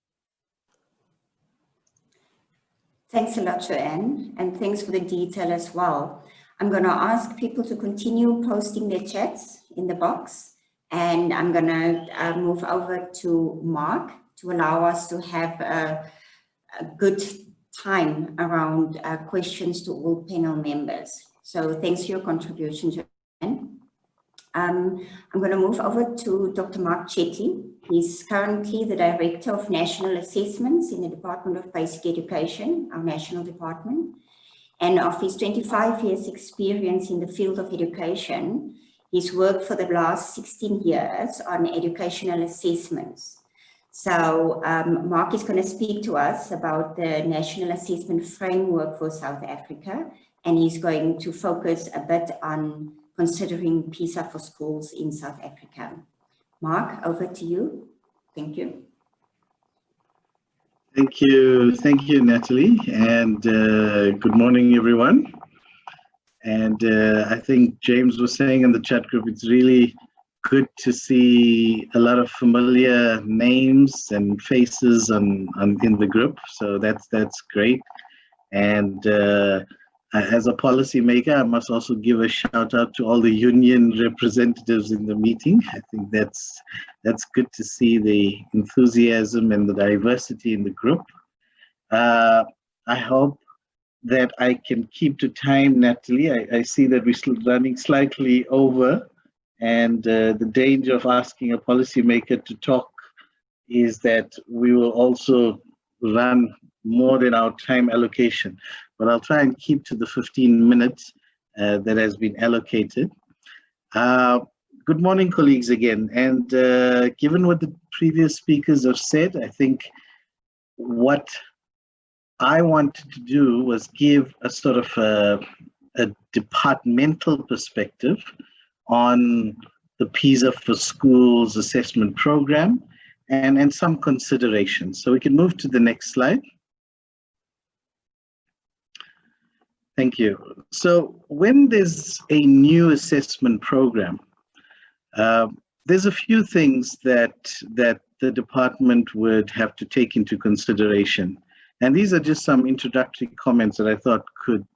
Thanks a lot, Joanne, and thanks for the detail as well. I'm going to ask people to continue posting their chats in the box, and I'm going to move over to Mark to allow us to have a good time around questions to all panel members. So thanks for your contribution, Joanne. I'm going to move over to Dr. Mark Chetty. He's currently the Director of National Assessments in the Department of Basic Education, our national department. And of his 25 years experience in the field of education, he's worked for the last 16 years on educational assessments. So Mark is going to speak to us about the National Assessment Framework for South Africa, and he's going to focus a bit on considering PISA for schools in South Africa. Mark, over to you. Thank you. Thank you, Natalie, and good morning, everyone. And I think James was saying in the chat group, it's really good to see a lot of familiar names and faces in the group. So that's great. And as a policymaker, I must also give a shout out to all the union representatives in the meeting. I think that's good to see the enthusiasm and the diversity in the group. I hope that I can keep to time, Natalie. I see that we're still running slightly over, And the danger of asking a policymaker to talk is that we will also run more than our time allocation. But I'll try and keep to the 15 minutes that has been allocated. Good morning, colleagues, again. And given what the previous speakers have said, I think what I wanted to do was give a sort of a departmental perspective on the PISA for Schools assessment program and some considerations. So we can move to the next slide. Thank you. So when there's a new assessment program, there's a few things that the department would have to take into consideration. And these are just some introductory comments that I thought could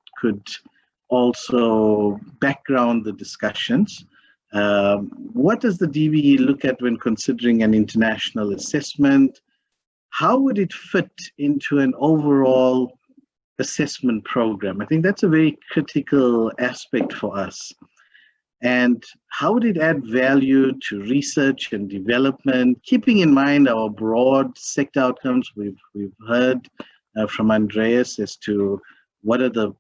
also background the discussions. What does the DBE look at when considering an international assessment? How would it fit into an overall assessment program? I think that's a very critical aspect for us. And how would it add value to research and development, keeping in mind our broad sector outcomes? We've heard from Andreas as to what are the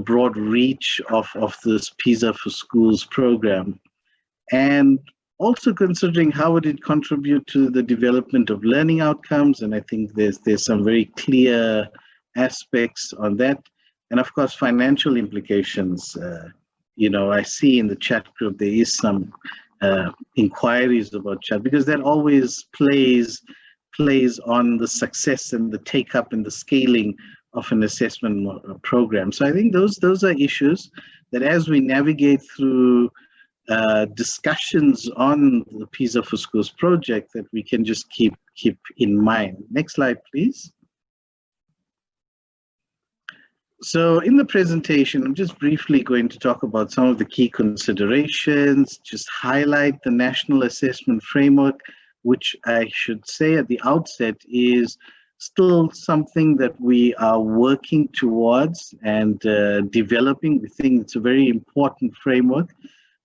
broad reach of this PISA for Schools program, and also considering how would it contribute to the development of learning outcomes. And I think there's some very clear aspects on that, and of course financial implications. You know, I see in the chat group there is some inquiries about chat, because that always plays on the success and the take up and the scaling of an assessment program. So I think those are issues that as we navigate through discussions on the PISA for Schools project, that we can just keep in mind. Next slide, please. So in the presentation, I'm just briefly going to talk about some of the key considerations, just highlight the National Assessment Framework, which I should say at the outset is still something that we are working towards and developing. We think it's a very important framework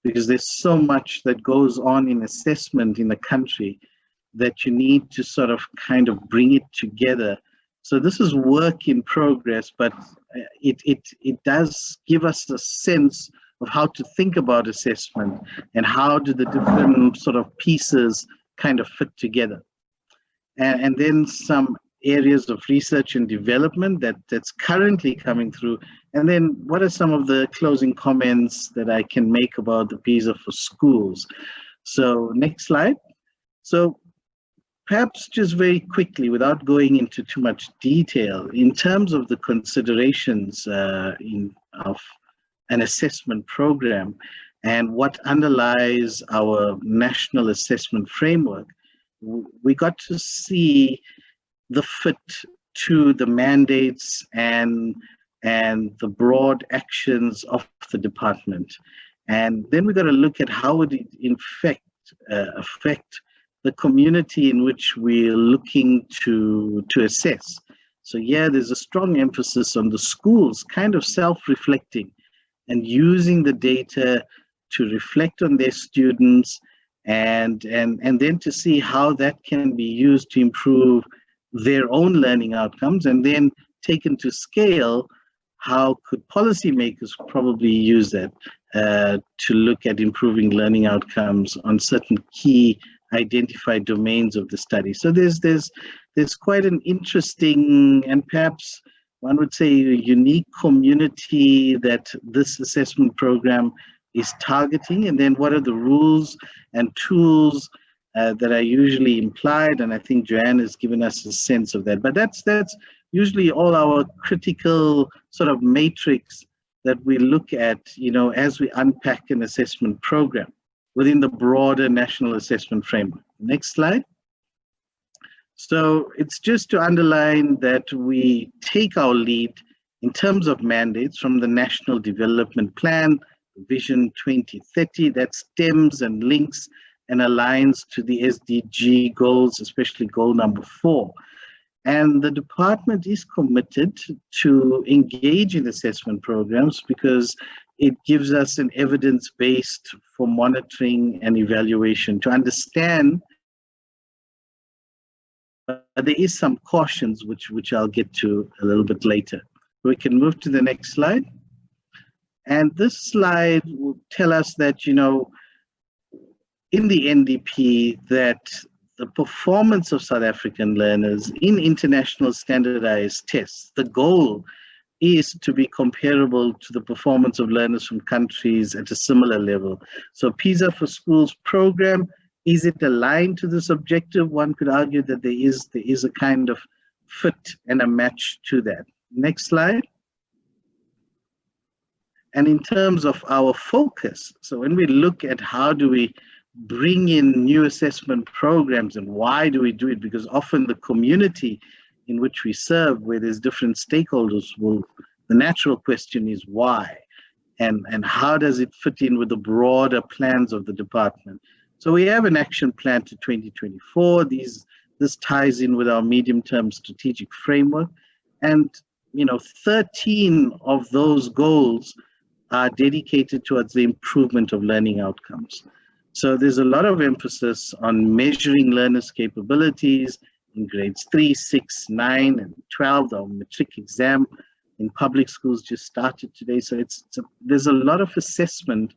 because there's so much that goes on in assessment in the country that you need to sort of kind of bring it together. So this is work in progress, but it does give us a sense of how to think about assessment and how do the different sort of pieces kind of fit together. And then some areas of research and development that's currently coming through. And then what are some of the closing comments that I can make about the PISA for Schools? So next slide. So perhaps just very quickly, without going into too much detail, in terms of the considerations of an assessment program and what underlies our national assessment framework, we got to see the fit to the mandates and the broad actions of the department. And then we got to look at how would it in fact affect the community in which we're looking to assess. So yeah, there's a strong emphasis on the schools kind of self-reflecting and using the data to reflect on their students and then to see how that can be used to improve their own learning outcomes, and then taken to scale, how could policymakers probably use that to look at improving learning outcomes on certain key identified domains of the study. So there's quite an interesting and perhaps one would say a unique community that this assessment program is targeting, and then what are the rules and tools that are usually implied, and I think Joanne has given us a sense of that. But that's usually all our critical sort of matrix that we look at, you know, as we unpack an assessment program within the broader national assessment framework. Next slide. So it's just to underline that we take our lead in terms of mandates from the National Development Plan, Vision 2030, that stems and links and aligns to the SDG goals, especially goal number 4. And the department is committed to engage in assessment programs because it gives us an evidence-based for monitoring and evaluation to understand. There is some cautions which I'll get to a little bit later. We can move to the next slide. And this slide will tell us that, you know, in the NDP, that the performance of South African learners in international standardized tests, the goal is to be comparable to the performance of learners from countries at a similar level. So PISA for Schools program, is it aligned to this objective? One could argue that there is a kind of fit and a match to that. Next slide. And in terms of our focus, so when we look at how do we bring in new assessment programs and why do we do it, because often the community in which we serve, where there's different stakeholders, the natural question is why, and how does it fit in with the broader plans of the department. So we have an action plan to 2024. This ties in with our medium-term strategic framework, and 13 of those goals are dedicated towards the improvement of learning outcomes. So there's a lot of emphasis on measuring learners' capabilities in grades 3, 6, 9, and 12. Our matric exam in public schools just started today. So there's a lot of assessment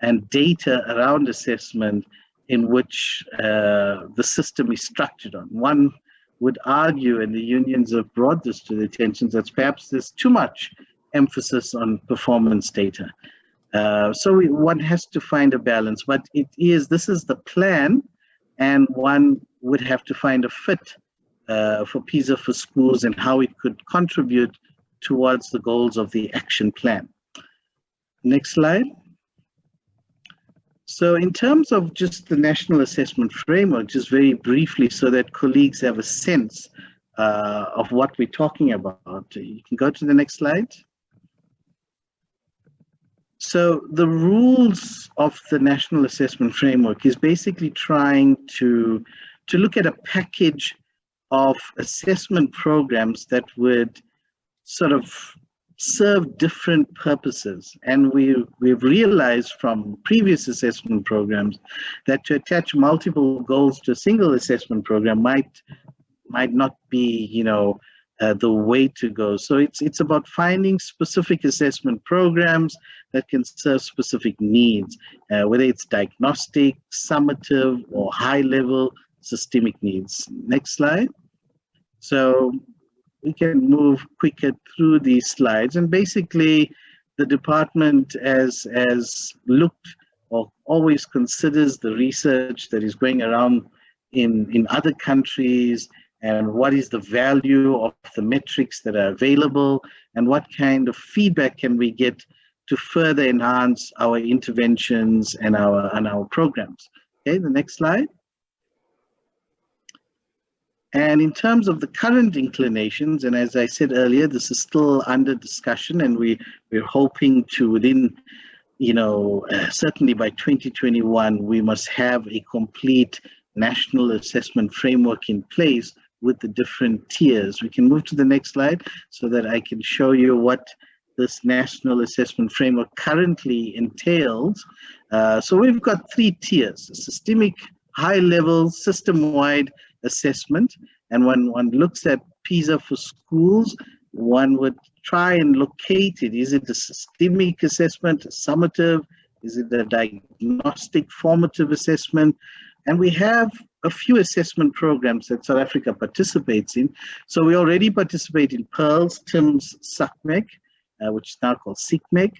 and data around assessment in which the system is structured on. One would argue, and the unions have brought this to the attention, that perhaps there's too much emphasis on performance data. So one has to find a balance, but this is the plan, and one would have to find a fit for PISA for Schools and how it could contribute towards the goals of the action plan. Next slide. So in terms of just the National Assessment Framework, just very briefly so that colleagues have a sense of what we're talking about. You can go to the next slide. So the rules of the National Assessment Framework is basically trying to look at a package of assessment programs that would sort of serve different purposes. And we've realized from previous assessment programs that to attach multiple goals to a single assessment program might not be, the way to go. So it's about finding specific assessment programs that can serve specific needs, whether it's diagnostic, summative, or high-level systemic needs. Next slide. So we can move quicker through these slides. And basically, the department has looked or always considers the research that is going around in other countries, and what is the value of the metrics that are available, and what kind of feedback can we get to further enhance our interventions and our programs. Okay, the next slide. And in terms of the current inclinations, and as I said earlier, this is still under discussion, and we're hoping to within, certainly by 2021, we must have a complete national assessment framework in place with the different tiers. We can move to the next slide so that I can show you what this national assessment framework currently entails. So we've got 3 tiers: systemic, high-level, system-wide assessment. And when one looks at PISA for Schools, one would try and locate it. Is it a systemic assessment, a summative? Is it a diagnostic formative assessment? And we have a few assessment programs that South Africa participates in. So we already participate in PEARLS, TIMS, SACMEC, which is now called SICMEC.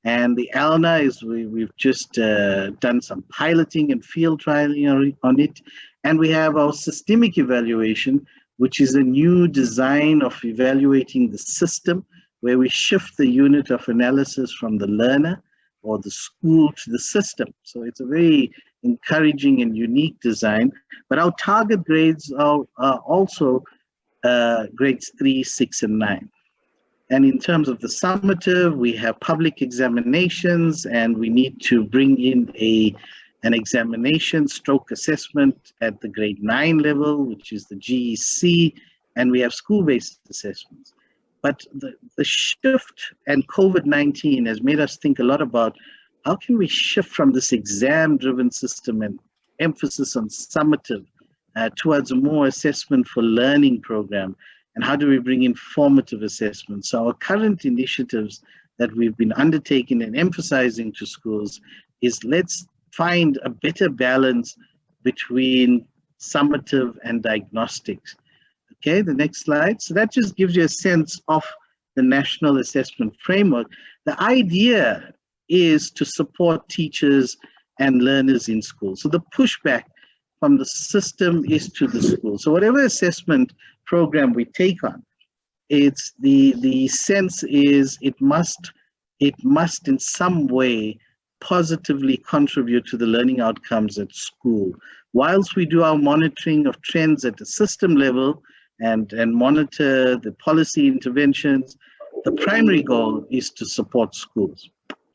And the ALNA is, we've just done some piloting and field trialing on it. And we have our systemic evaluation, which is a new design of evaluating the system, where we shift the unit of analysis from the learner or the school to the system. So it's a very encouraging and unique design. But our target grades are also grades 3, 6, and 9. And in terms of the summative, we have public examinations, and we need to bring in an examination stroke assessment at the grade 9 level, which is the GEC, and we have school-based assessments. But the shift and COVID-19 has made us think a lot about how can we shift from this exam-driven system and emphasis on summative towards a more assessment for learning program, and how do we bring in formative assessment? So our current initiatives that we've been undertaking and emphasizing to schools is let's find a better balance between summative and diagnostics. Okay, the next slide. So that just gives you a sense of the National Assessment Framework. The idea is to support teachers and learners in school. So the pushback from the system is to the school. So whatever assessment program we take on, it's the sense is it must in some way positively contribute to the learning outcomes at school. Whilst we do our monitoring of trends at the system level and monitor the policy interventions, the primary goal is to support schools.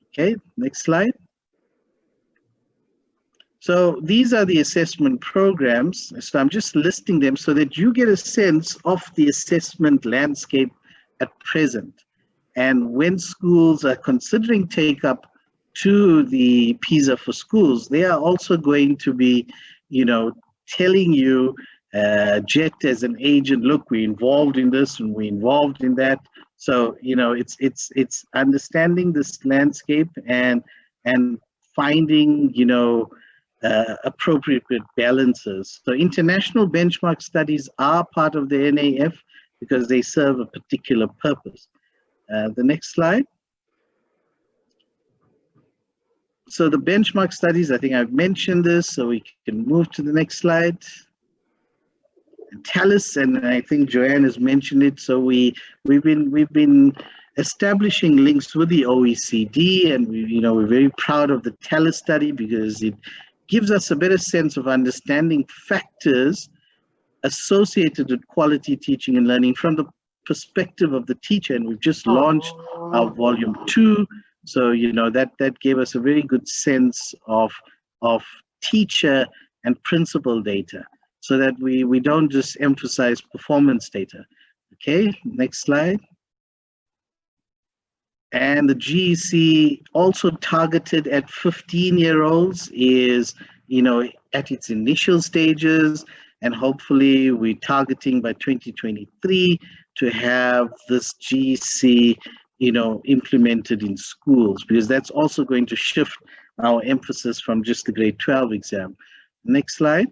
Okay, next slide. So these are the assessment programs. So I'm just listing them so that you get a sense of the assessment landscape at present. And when schools are considering take-up to the PISA for schools, they are also going to be, telling you, JET as an agent, look, we're involved in this and we're involved in that. So, it's understanding this landscape and finding, appropriate balances. So international benchmark studies are part of the NAF because they serve a particular purpose. The next slide. So the benchmark studies, I think I've mentioned this, so we can move to the next slide. And TALIS, and I think Joanne has mentioned it. So we've been establishing links with the OECD, and we're very proud of the TALIS study because it gives us a better sense of understanding factors associated with quality teaching and learning from the perspective of the teacher. And we've just launched our volume 2. So, that gave us a very good sense of teacher and principal data so that we don't just emphasize performance data. Okay, next slide. And the GEC also targeted at 15-year-olds is, at its initial stages, and hopefully we're targeting by 2023 to have this GEC, implemented in schools, because that's also going to shift our emphasis from just the grade 12 exam. Next slide.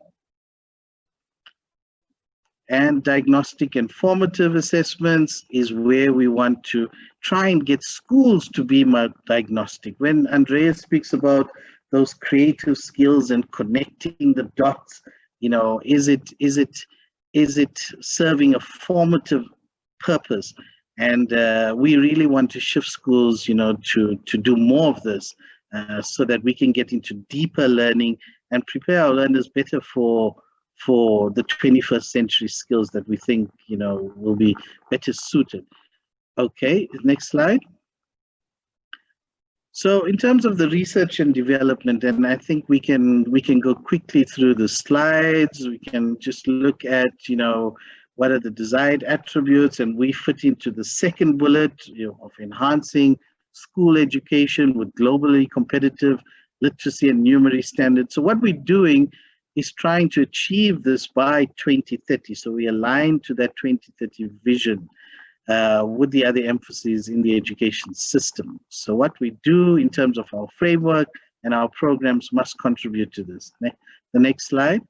And diagnostic and formative assessments is where we want to try and get schools to be more diagnostic. When Andrea speaks about those creative skills and connecting the dots, is it serving a formative purpose? And we really want to shift schools, to do more of this so that we can get into deeper learning and prepare our learners better for the 21st century skills that we think, will be better suited. Okay, next slide. So in terms of the research and development, and I think we can go quickly through the slides. We can just look at, what are the desired attributes, and we fit into the second bullet, of enhancing school education with globally competitive literacy and numeracy standards. So what we're doing is trying to achieve this by 2030. So we align to that 2030 vision with the other emphases in the education system. So what we do in terms of our framework and our programs must contribute to this. The next slide.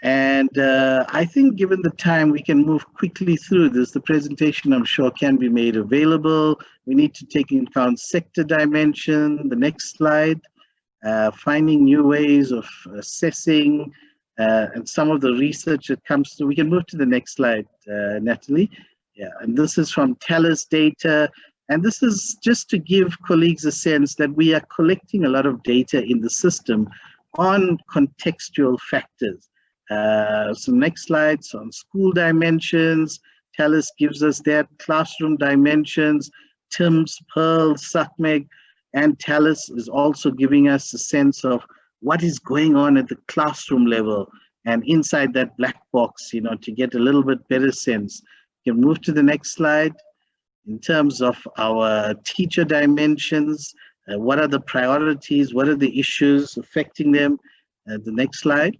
And I think given the time, we can move quickly through this. The presentation, I'm sure, can be made available. We need to take into account sector dimension. The next slide. Finding new ways of assessing and some of the research that comes through. We can move to the next slide, Natalie. Yeah, and this is from TALIS data. And this is just to give colleagues a sense that we are collecting a lot of data in the system on contextual factors. So next slide, so on school dimensions, TALIS gives us that, classroom dimensions, TIMS, Pearl, SACMEG, and TALIS is also giving us a sense of what is going on at the classroom level and inside that black box, to get a little bit better sense. You can move to the next slide. In terms of our teacher dimensions, what are the priorities? What are the issues affecting them? The next slide.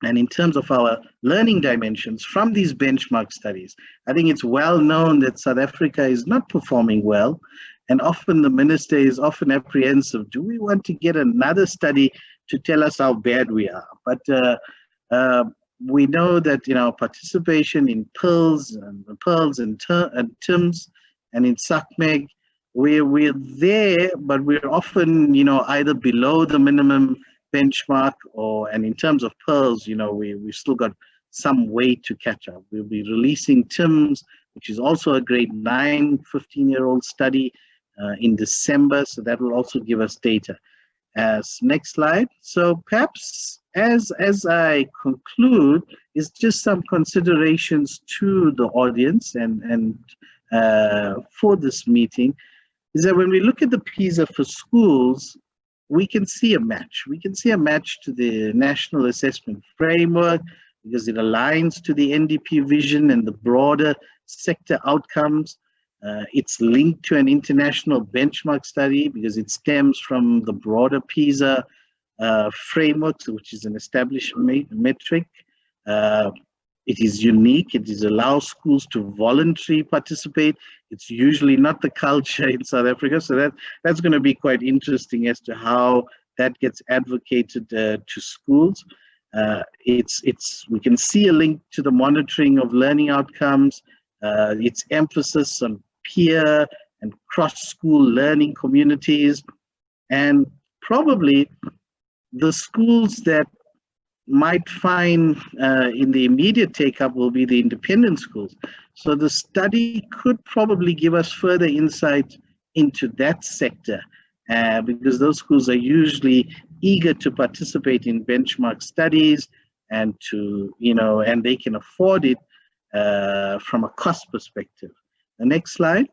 And in terms of our learning dimensions from these benchmark studies, I think it's well known that South Africa is not performing well. And often the minister is often apprehensive. Do we want to get another study to tell us how bad we are? But we know that, you know, participation in PIRLS and TIMS and in SACMEG, we're there, but we're often, you know, either below the minimum benchmark, and in terms of PIRLS, you know, we've still got some way to catch up. We'll be releasing TIMS, which is also a grade 9, 15-year-old study in December, so that will also give us data. Next slide. So perhaps as I conclude, is just some considerations to the audience and for this meeting, is that when we look at the PISA for schools, we can see a match. We can see a match to the National Assessment Framework because it aligns to the NDP vision and the broader sector outcomes. It's linked to an international benchmark study because it stems from the broader PISA framework, which is an established metric. It is unique. It allows schools to voluntarily participate. It's usually not the culture in South Africa, so that's going to be quite interesting as to how that gets advocated to schools. We can see a link to the monitoring of learning outcomes, its emphasis on peer and cross-school learning communities, and probably the schools that might find in the immediate take-up will be the independent schools. So the study could probably give us further insight into that sector because those schools are usually eager to participate in benchmark studies and and they can afford it from a cost perspective. The next slide.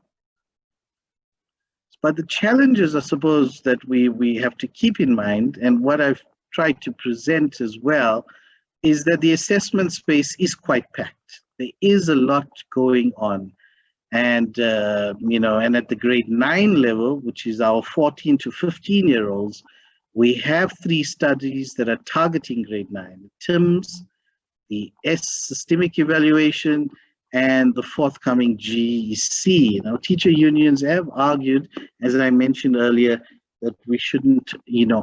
But the challenges, I suppose, that we have to keep in mind, and what I've tried to present as well, is that the assessment space is quite packed. There is a lot going on. And, and at the grade 9 level, which is our 14 to 15-year-olds, we have 3 studies that are targeting grade 9, the TIMS, the systemic evaluation, and the forthcoming GEC. Now, teacher unions have argued, as I mentioned earlier, that we shouldn't,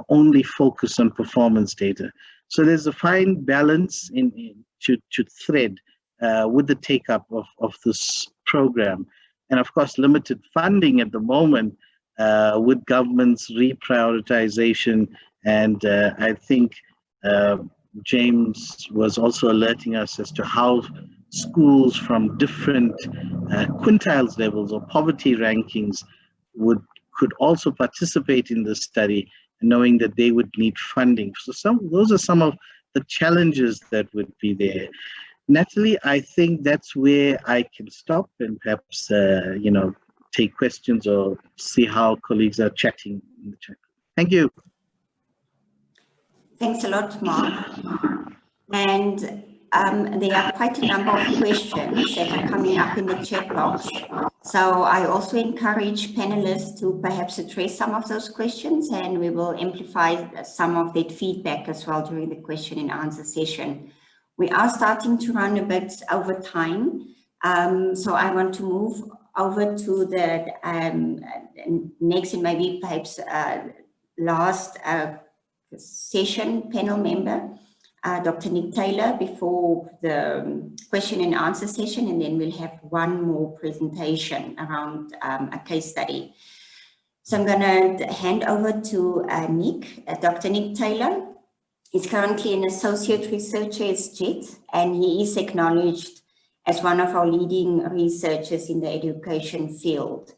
only focus on performance data. So there's a fine balance to thread with the take-up of this program. And of course, limited funding at the moment with government's reprioritization. And I think James was also alerting us as to how schools from different quintiles levels or poverty rankings could also participate in this study, knowing that they would need funding. So those are some of the challenges that would be there. Natalie, I think that's where I can stop and perhaps, take questions or see how colleagues are chatting in the chat. Thank you. Thanks a lot, Mark. And there are quite a number of questions that are coming up in the chat box. So I also encourage panelists to perhaps address some of those questions, and we will amplify some of that feedback as well during the question and answer session. We are starting to run a bit over time, so I want to move over to the next and maybe perhaps last session panel member, Dr. Nick Taylor, before the question and answer session, and then we'll have one more presentation around a case study. So I'm going to hand over to Nick, Dr. Nick Taylor. He's currently an associate researcher at JET, and he is acknowledged as one of our leading researchers in the education field.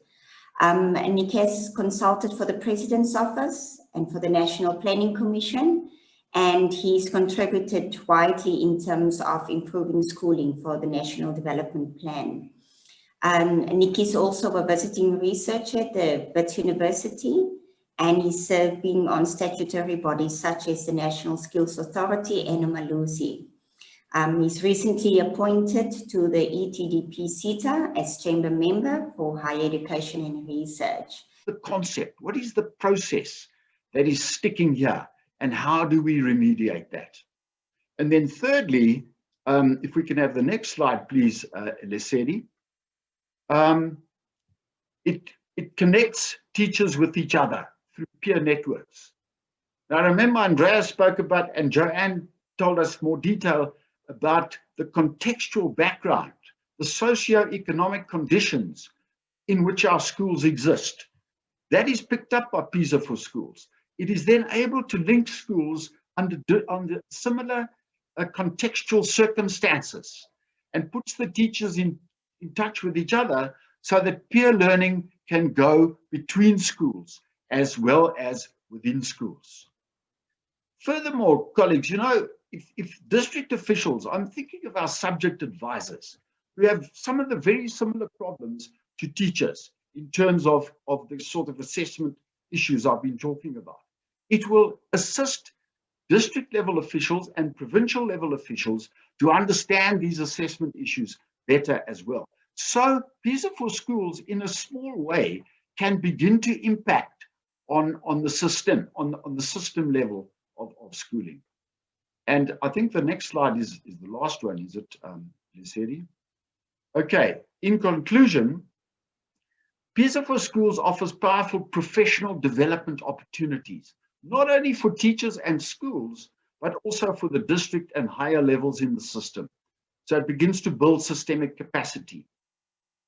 Nick has consulted for the President's Office and for the National Planning Commission, and he's contributed widely in terms of improving schooling for the National Development Plan. Nick is also a visiting researcher at the Wits University, and he's serving on statutory bodies such as the National Skills Authority and Umalusi. He's recently appointed to the ETDP CETA as chamber member for higher education and research. The concept, what is the process that is sticking here, and how do we remediate that? And then thirdly, if we can have the next slide, please, Lesedi. It connects teachers with each other through peer networks. Now, remember, Andrea spoke about, and Joanne told us more detail about the contextual background, the socio-economic conditions in which our schools exist. That is picked up by PISA for schools. It is then able to link schools under similar contextual circumstances and puts the teachers in touch with each other so that peer learning can go between schools as well as within schools. Furthermore, colleagues, you know, if district officials, I'm thinking of our subject advisors, who have some of the very similar problems to teachers in terms of the sort of assessment issues I've been talking about. It will assist district level officials and provincial level officials to understand these assessment issues better as well. So PISA for schools, in a small way, can begin to impact on the system, on the system level of schooling. And I think the next slide is the last one, is it, Lesedi? Okay, in conclusion, PISA for schools offers powerful professional development opportunities, not only for teachers and schools, but also for the district and higher levels in the system. So it begins to build systemic capacity.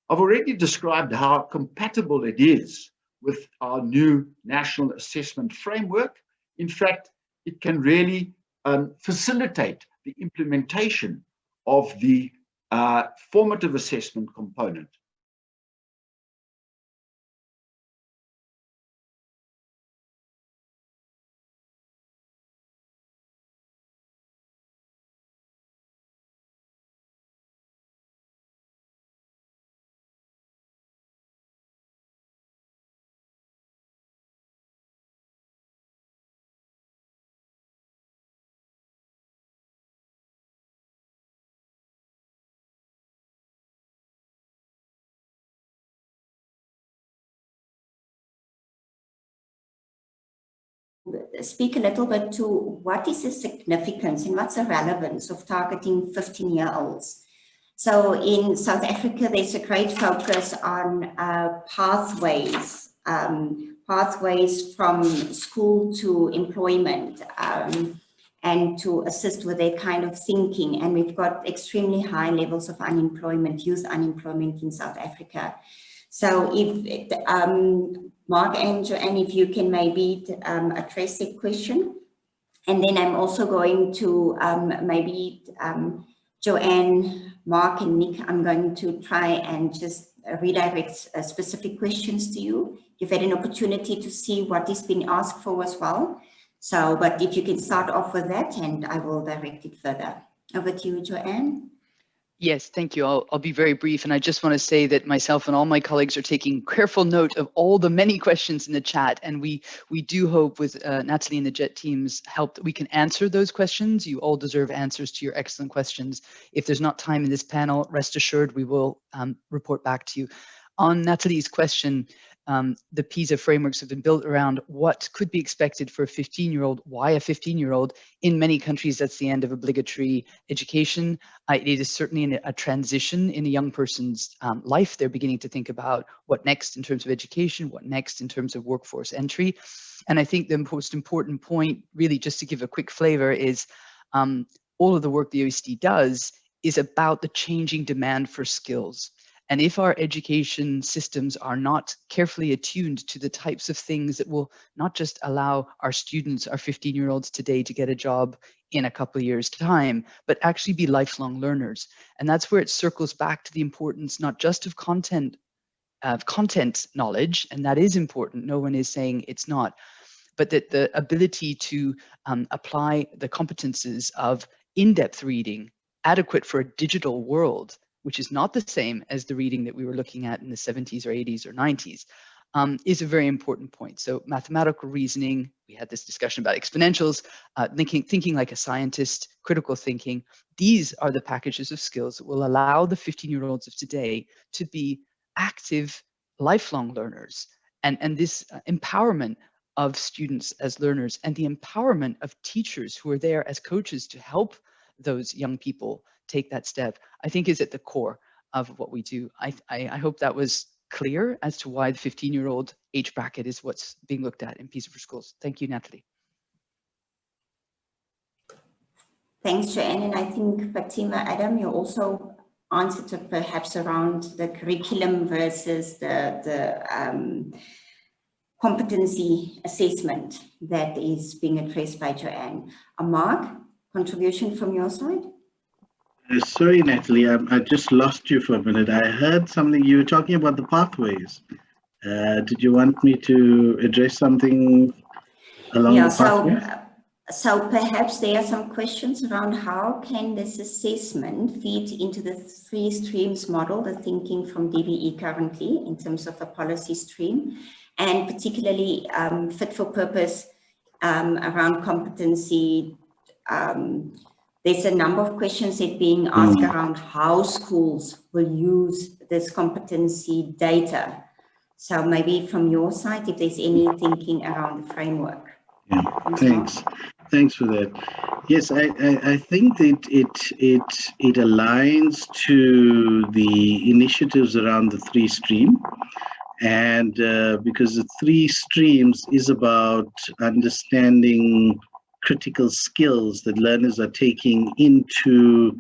I've already described how compatible it is with our new national assessment framework. In fact, it can really facilitate the implementation of the formative assessment component. Speak a little bit to what is the significance and what's the relevance of targeting 15-year-olds. So in South Africa, there's a great focus on pathways from school to employment, and to assist with that kind of thinking. And we've got extremely high levels of unemployment, youth unemployment in South Africa. So if Mark and Joanne, if you can maybe address that question. And then I'm also going to maybe Joanne, Mark and Nick, I'm going to try and just redirect specific questions to you. You've had an opportunity to see what is being asked for as well. So, but if you can start off with that, and I will direct it further. Over to you, Joanne. Yes, thank you. I'll be very brief. And I just want to say that myself and all my colleagues are taking careful note of all the many questions in the chat. And we do hope with Natalie and the JET team's help that we can answer those questions. You all deserve answers to your excellent questions. If there's not time in this panel, rest assured we will report back to you. On Natalie's question, the PISA frameworks have been built around what could be expected for a 15-year-old. Why a 15-year-old? In many countries, that's the end of obligatory education. It is certainly a transition in a young person's life. They're beginning to think about what next in terms of education, what next in terms of workforce entry. And I think the most important point, really just to give a quick flavor, is all of the work the OECD does is about the changing demand for skills. And if our education systems are not carefully attuned to the types of things that will not just allow our students, our 15-year-olds today, to get a job in a couple of years' time, but actually be lifelong learners. And that's where it circles back to the importance not just of content knowledge, and that is important, no one is saying it's not, but that the ability to apply the competences of in-depth reading, adequate for a digital world, which is not the same as the reading that we were looking at in the 70s or 80s or 90s, is a very important point. So mathematical reasoning, we had this discussion about exponentials, thinking like a scientist, critical thinking. These are the packages of skills that will allow the 15-year-olds of today to be active, lifelong learners. And this empowerment of students as learners and the empowerment of teachers who are there as coaches to help those young people take that step, I think is at the core of what we do. I hope that was clear as to why the 15-year-old age bracket is what's being looked at in PISA for Schools. Thank you, Natalie. Thanks, Joanne. And I think, Fatima, Adam, you also answered to perhaps around the curriculum versus the competency assessment that is being addressed by Joanne. Mark, contribution from your side? Sorry, Natalie, I just lost you for a minute. I heard something, you were talking about the pathways. Did you want me to address something along the pathways? So perhaps there are some questions around how can this assessment feed into the 3 streams model, the thinking from DBE currently in terms of a policy stream, and particularly fit for purpose around competency. There's a number of questions that are being asked around how schools will use this competency data. So maybe from your side, if there's any thinking around the framework. Yeah, thanks for that. Yes, I think that it aligns to the initiatives around the 3 stream. And because the 3 streams is about understanding critical skills that learners are taking into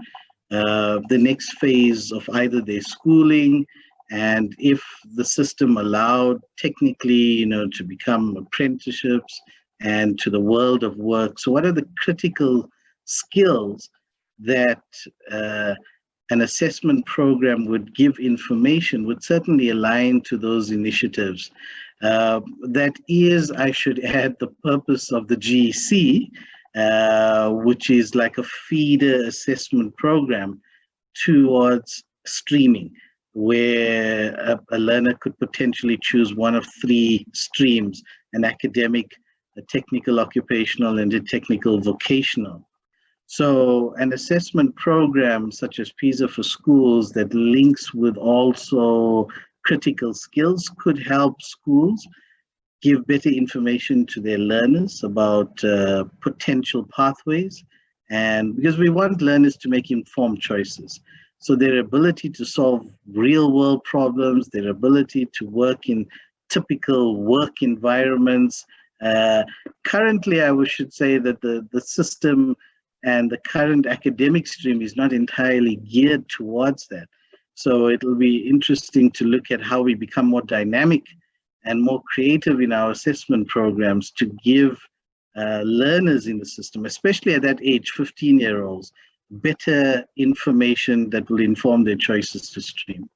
the next phase of either their schooling, and if the system allowed technically, to become apprenticeships and to the world of work. So what are the critical skills that an assessment program would give information, would certainly align to those initiatives. That is, I should add, the purpose of the GEC, which is like a feeder assessment program towards streaming, where a learner could potentially choose one of 3 streams: an academic, a technical occupational, and a technical vocational. So an assessment program such as PISA for Schools that links with also critical skills could help schools give better information to their learners about potential pathways, and because we want learners to make informed choices. So their ability to solve real world problems, their ability to work in typical work environments. Currently, I should say that the system and the current academic stream is not entirely geared towards that. So it'll be interesting to look at how we become more dynamic and more creative in our assessment programs to give learners in the system, especially at that age, 15-year-olds, better information that will inform their choices to stream.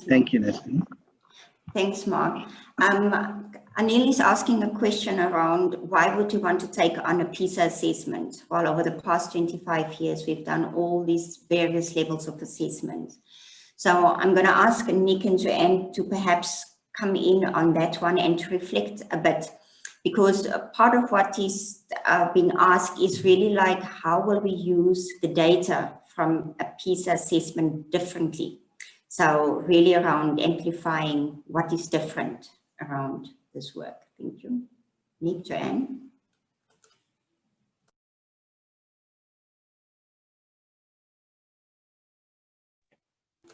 Thank you, Natalie. Thanks, Mark. Anil is asking a question around why would you want to take on a PISA assessment? Well, over the past 25 years, we've done all these various levels of assessment. So I'm going to ask Nick and Joanne to perhaps come in on that one and to reflect a bit, because part of what is being asked is really like, how will we use the data from a PISA assessment differently? So really around amplifying what is different around this work. Thank you. Nick, Joanne.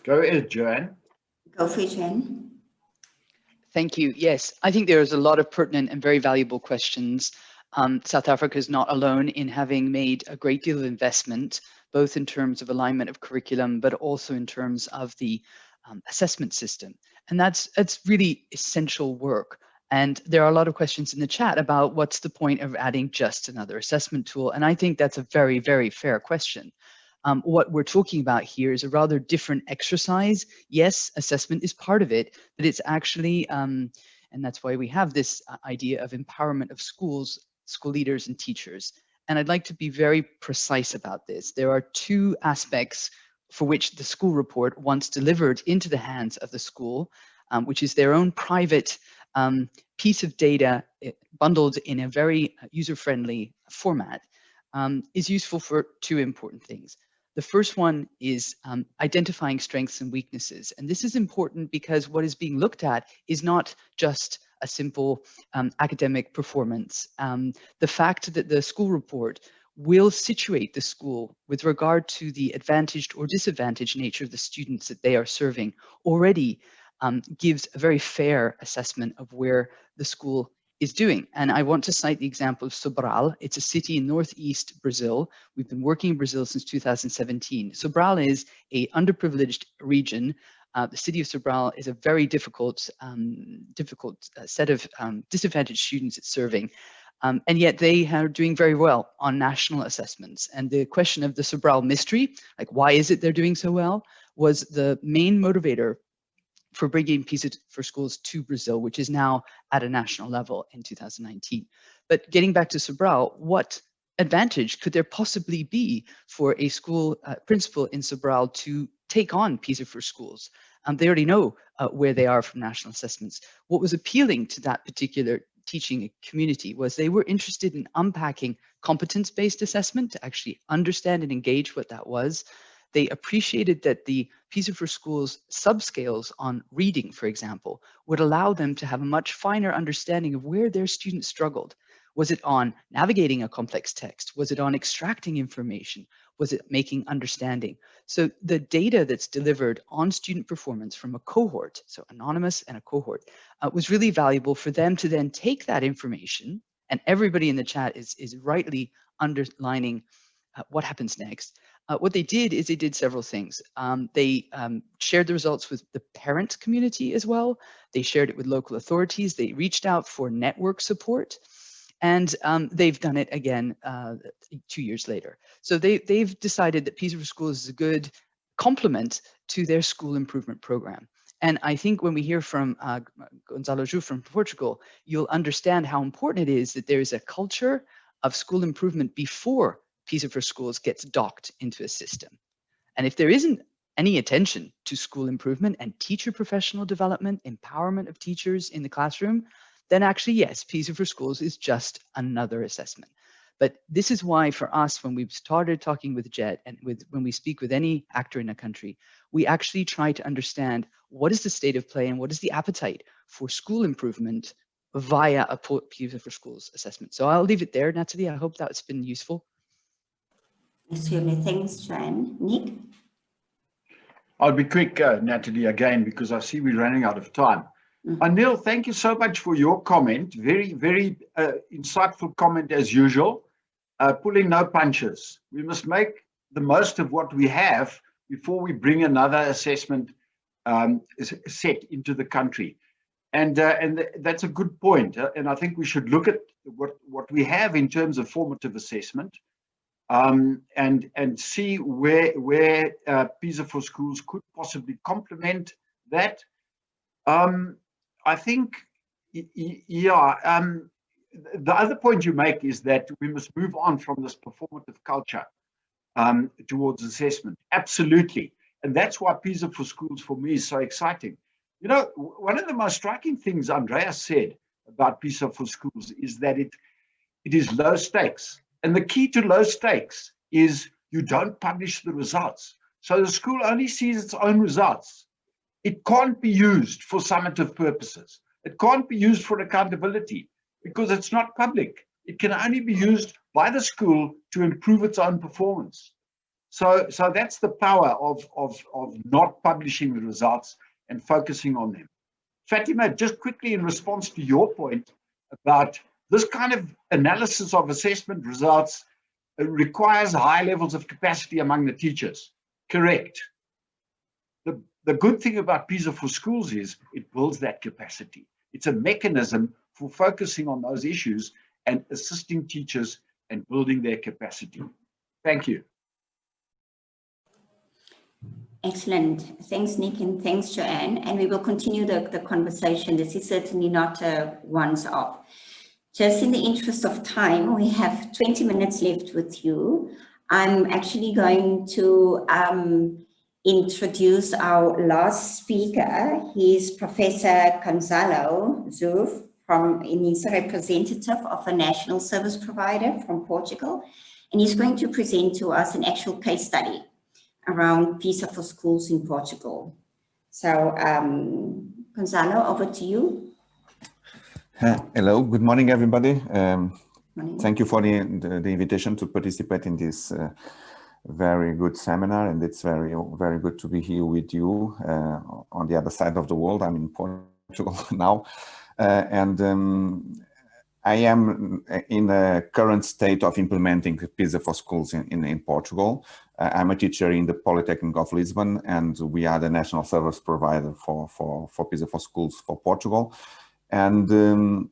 Go ahead, Joanne. Go for it, Joanne. Thank you. Yes, I think there's a lot of pertinent and very valuable questions. South Africa is not alone in having made a great deal of investment, both in terms of alignment of curriculum, but also in terms of the assessment system. And that's really essential work. And there are a lot of questions in the chat about what's the point of adding just another assessment tool. And I think that's a very, very fair question. What we're talking about here is a rather different exercise. Yes, assessment is part of it, but it's actually, and that's why we have this idea of empowerment of schools, school leaders and teachers. And I'd like to be very precise about this. There are 2 aspects for which the school report, once delivered into the hands of the school, which is their own private piece of data bundled in a very user-friendly format, is useful for two important things. The first one is identifying strengths and weaknesses. And this is important because what is being looked at is not just a simple academic performance. The fact that the school report will situate the school with regard to the advantaged or disadvantaged nature of the students that they are serving already gives a very fair assessment of where the school is doing. And I want to cite the example of Sobral. It's a city in northeast Brazil. We've been working in Brazil since 2017. Sobral is an underprivileged region. The city of Sobral is a very difficult set of disadvantaged students it's serving. And yet they are doing very well on national assessments. And the question of the Sobral mystery, like why is it they're doing so well, was the main motivator for bringing PISA for schools to Brazil, which is now at a national level in 2019. But getting back to Sobral, what advantage could there possibly be for a school principal in Sobral to take on PISA for schools? They already know where they are from national assessments. What was appealing to that particular teaching community was they were interested in unpacking competence-based assessment to actually understand and engage what that was. They appreciated that the PISA for Schools subscales on reading, for example, would allow them to have a much finer understanding of where their students struggled. Was it on navigating a complex text? Was it on extracting information? Was it making understanding? So the data that's delivered on student performance from a cohort, so anonymous and a cohort, was really valuable for them to then take that information, and everybody in the chat is rightly underlining what happens next. What they did is they did several things. They shared the results with the parent community as well. They shared it with local authorities. They reached out for network support. And they've done it again 2 years later. So they've decided that PISA for Schools is a good complement to their school improvement program. And I think when we hear from Gonzalo Ju from Portugal, you'll understand how important it is that there is a culture of school improvement before PISA for Schools gets docked into a system. And if there isn't any attention to school improvement and teacher professional development, empowerment of teachers in the classroom, then actually, yes, PISA for Schools is just another assessment. But this is why for us, when we've started talking with JET and when we speak with any actor in a country, we actually try to understand what is the state of play and what is the appetite for school improvement via a PISA for Schools assessment. So I'll leave it there, Natalie. I hope that's been useful. Thanks, Joanne. Nick? I'll be quick, Natalie, again, because I see we're running out of time. Anil, thank you so much for your comment. Very, very insightful comment as usual. Pulling no punches. We must make the most of what we have before we bring another assessment set into the country. And that's a good point. And I think we should look at what we have in terms of formative assessment and see where PISA for Schools could possibly complement that. I think, yeah, the other point you make is that we must move on from this performative culture towards assessment. Absolutely. And that's why PISA for Schools for me is so exciting. You know, one of the most striking things Andreas said about PISA for Schools is that it is low stakes. And the key to low stakes is you don't publish the results. So the school only sees its own results. It can't be used for summative purposes. It can't be used for accountability because it's not public. It can only be used by the school to improve its own performance. So that's the power of not publishing the results and focusing on them. Fatima, just quickly in response to your point about this kind of analysis of assessment results requires high levels of capacity among the teachers. Correct. The good thing about PISA for Schools is it builds that capacity. It's a mechanism for focusing on those issues and assisting teachers and building their capacity. Thank you. Excellent. Thanks, Nick, and thanks, Joanne. And we will continue the conversation. This is certainly not a once-off. Just in the interest of time, we have 20 minutes left with you. I'm actually going to introduce our last speaker. He's Professor Gonzalo Zurf, and he's a representative of a national service provider from Portugal. And he's going to present to us an actual case study around PISA for schools in Portugal. So, Gonzalo, over to you. Hello, good morning, everybody. Morning. Thank you for the invitation to participate in this very good seminar, and it's very good to be here with you on the other side of the world. I'm in Portugal now, and I am in the current state of implementing PISA for schools in Portugal. I'm a teacher in the Polytechnic of Lisbon, and we are the national service provider for PISA for schools for Portugal. And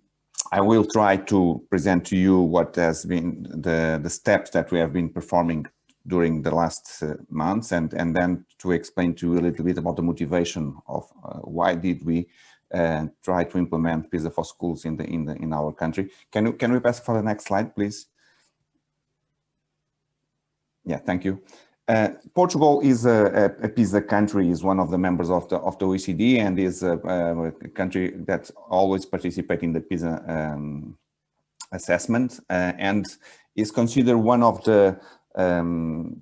I will try to present to you what has been the steps that we have been performing during the last months, and then to explain to you a little bit about the motivation of why did we try to implement PISA for schools in our country. Can we pass for the next slide, please? Yeah, thank you. Portugal is a PISA country, is one of the members of the OECD, and is a country that always participates in the PISA assessment, and is considered one of the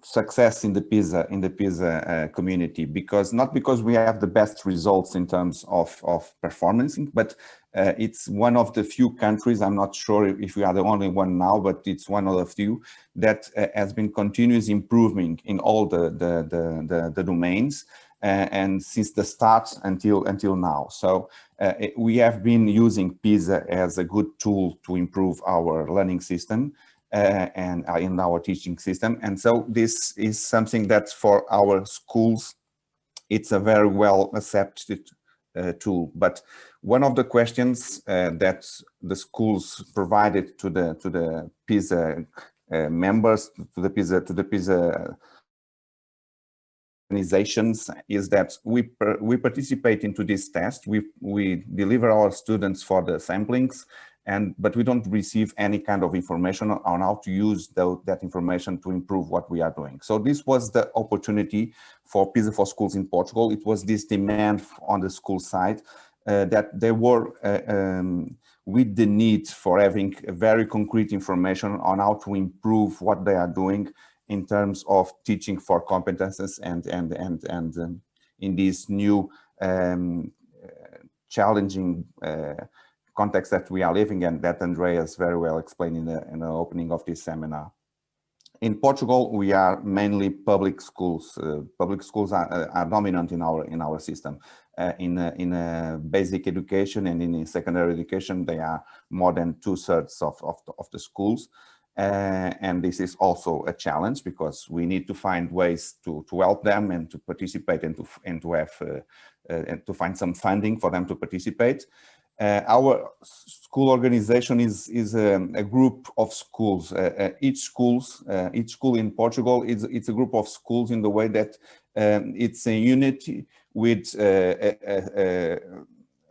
success in the PISA community, because not because we have the best results in terms of performance, but it's one of the few countries, I'm not sure if we are the only one now, but it's one of the few that has been continuously improving in all the domains, and since the start until now. So we have been using PISA as a good tool to improve our learning system and in our teaching system. And so this is something that for our schools, it's a very well accepted tool. But one of the questions that the schools provided to the PISA members, to the PISA organizations, is that we participate into this test. We deliver our students for the samplings, but we don't receive any kind of information on how to use that information to improve what we are doing. So this was the opportunity for PISA for schools in Portugal. It was this demand on the school side that they were with the need for having very concrete information on how to improve what they are doing in terms of teaching for competences and in this new challenging context that we are living in, that Andreas very well explained in the opening of this seminar. In Portugal, we are mainly public schools. Public schools are dominant in our system. In basic education and in secondary education, they are more than 2/3 of the schools. And this is also a challenge, because we need to find ways to help them and to participate and to have and to find some funding for them to participate. Our school organization is a group of schools. Each school in Portugal it's a group of schools in the way that it's a unit with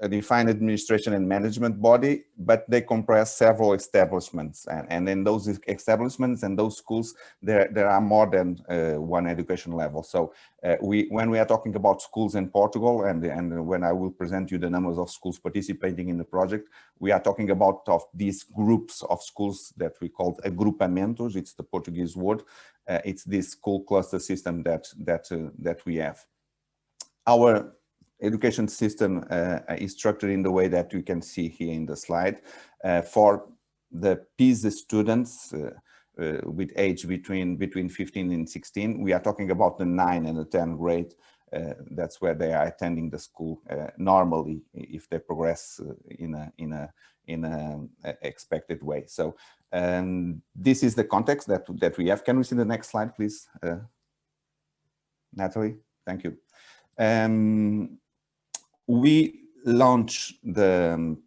a defined administration and management body, but they comprise several establishments, and in those establishments and those schools there are more than one education level. So when we are talking about schools in Portugal, and when I will present you the numbers of schools participating in the project, we are talking about these groups of schools that we call agrupamentos. It's the Portuguese word. It's this school cluster system that we have. Our education system is structured in the way that you can see here in the slide. For the PISA students with age between 15 and 16, we are talking about the 9th and the 10th grade. That's where they are attending the school normally, if they progress in a expected way. So this is the context that we have. Can we see the next slide, please, Natalie? Thank you. We launched the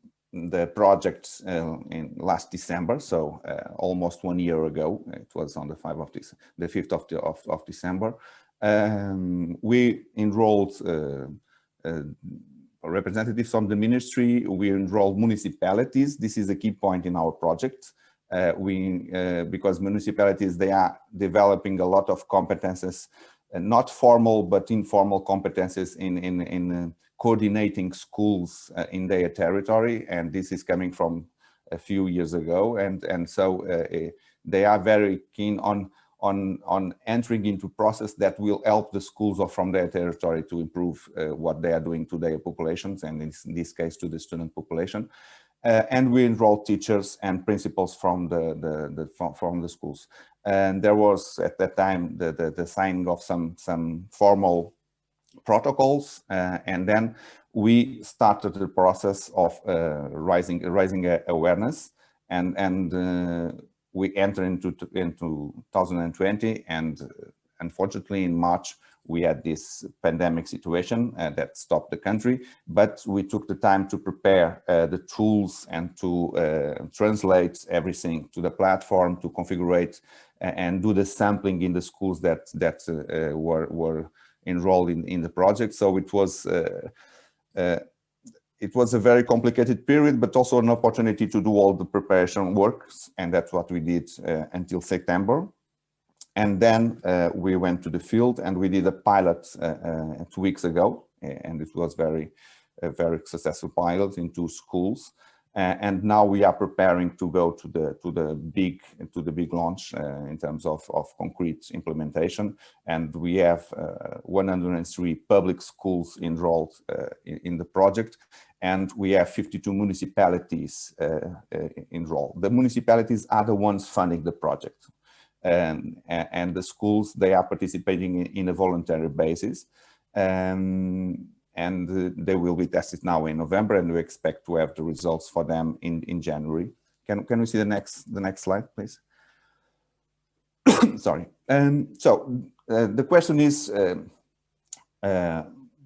project in last December, so almost 1 year ago. It was on the 5th of December. We enrolled representatives from the ministry. We enrolled municipalities. This is a key point in our project. Because municipalities, they are developing a lot of competences not formal but informal competencies in coordinating schools in their territory, and this is coming from a few years ago, and so they are very keen on entering into process that will help the schools from their territory to improve what they are doing to their populations, and in this case to the student population. And we enroll teachers and principals from the schools. And there was at that time the signing of some formal protocols, and then we started the process of raising awareness, and we entered into 2020, and unfortunately in March we had this pandemic situation that stopped the country, but we took the time to prepare the tools and to translate everything to the platform, to configure and do the sampling in the schools that were enrolled in the project. So it was a very complicated period, but also an opportunity to do all the preparation works, and that's what we did until September. And then we went to the field and we did a pilot 2 weeks ago, and it was a very successful pilot in 2 schools. And now we are preparing to go to the big launch in terms of concrete implementation. And we have 103 public schools enrolled in the project, and we have 52 municipalities enrolled. The municipalities are the ones funding the project. And the schools, they are participating in a voluntary basis, and they will be tested now in November, and we expect to have the results for them in January. Can we see the next slide, please? Sorry. So the question is,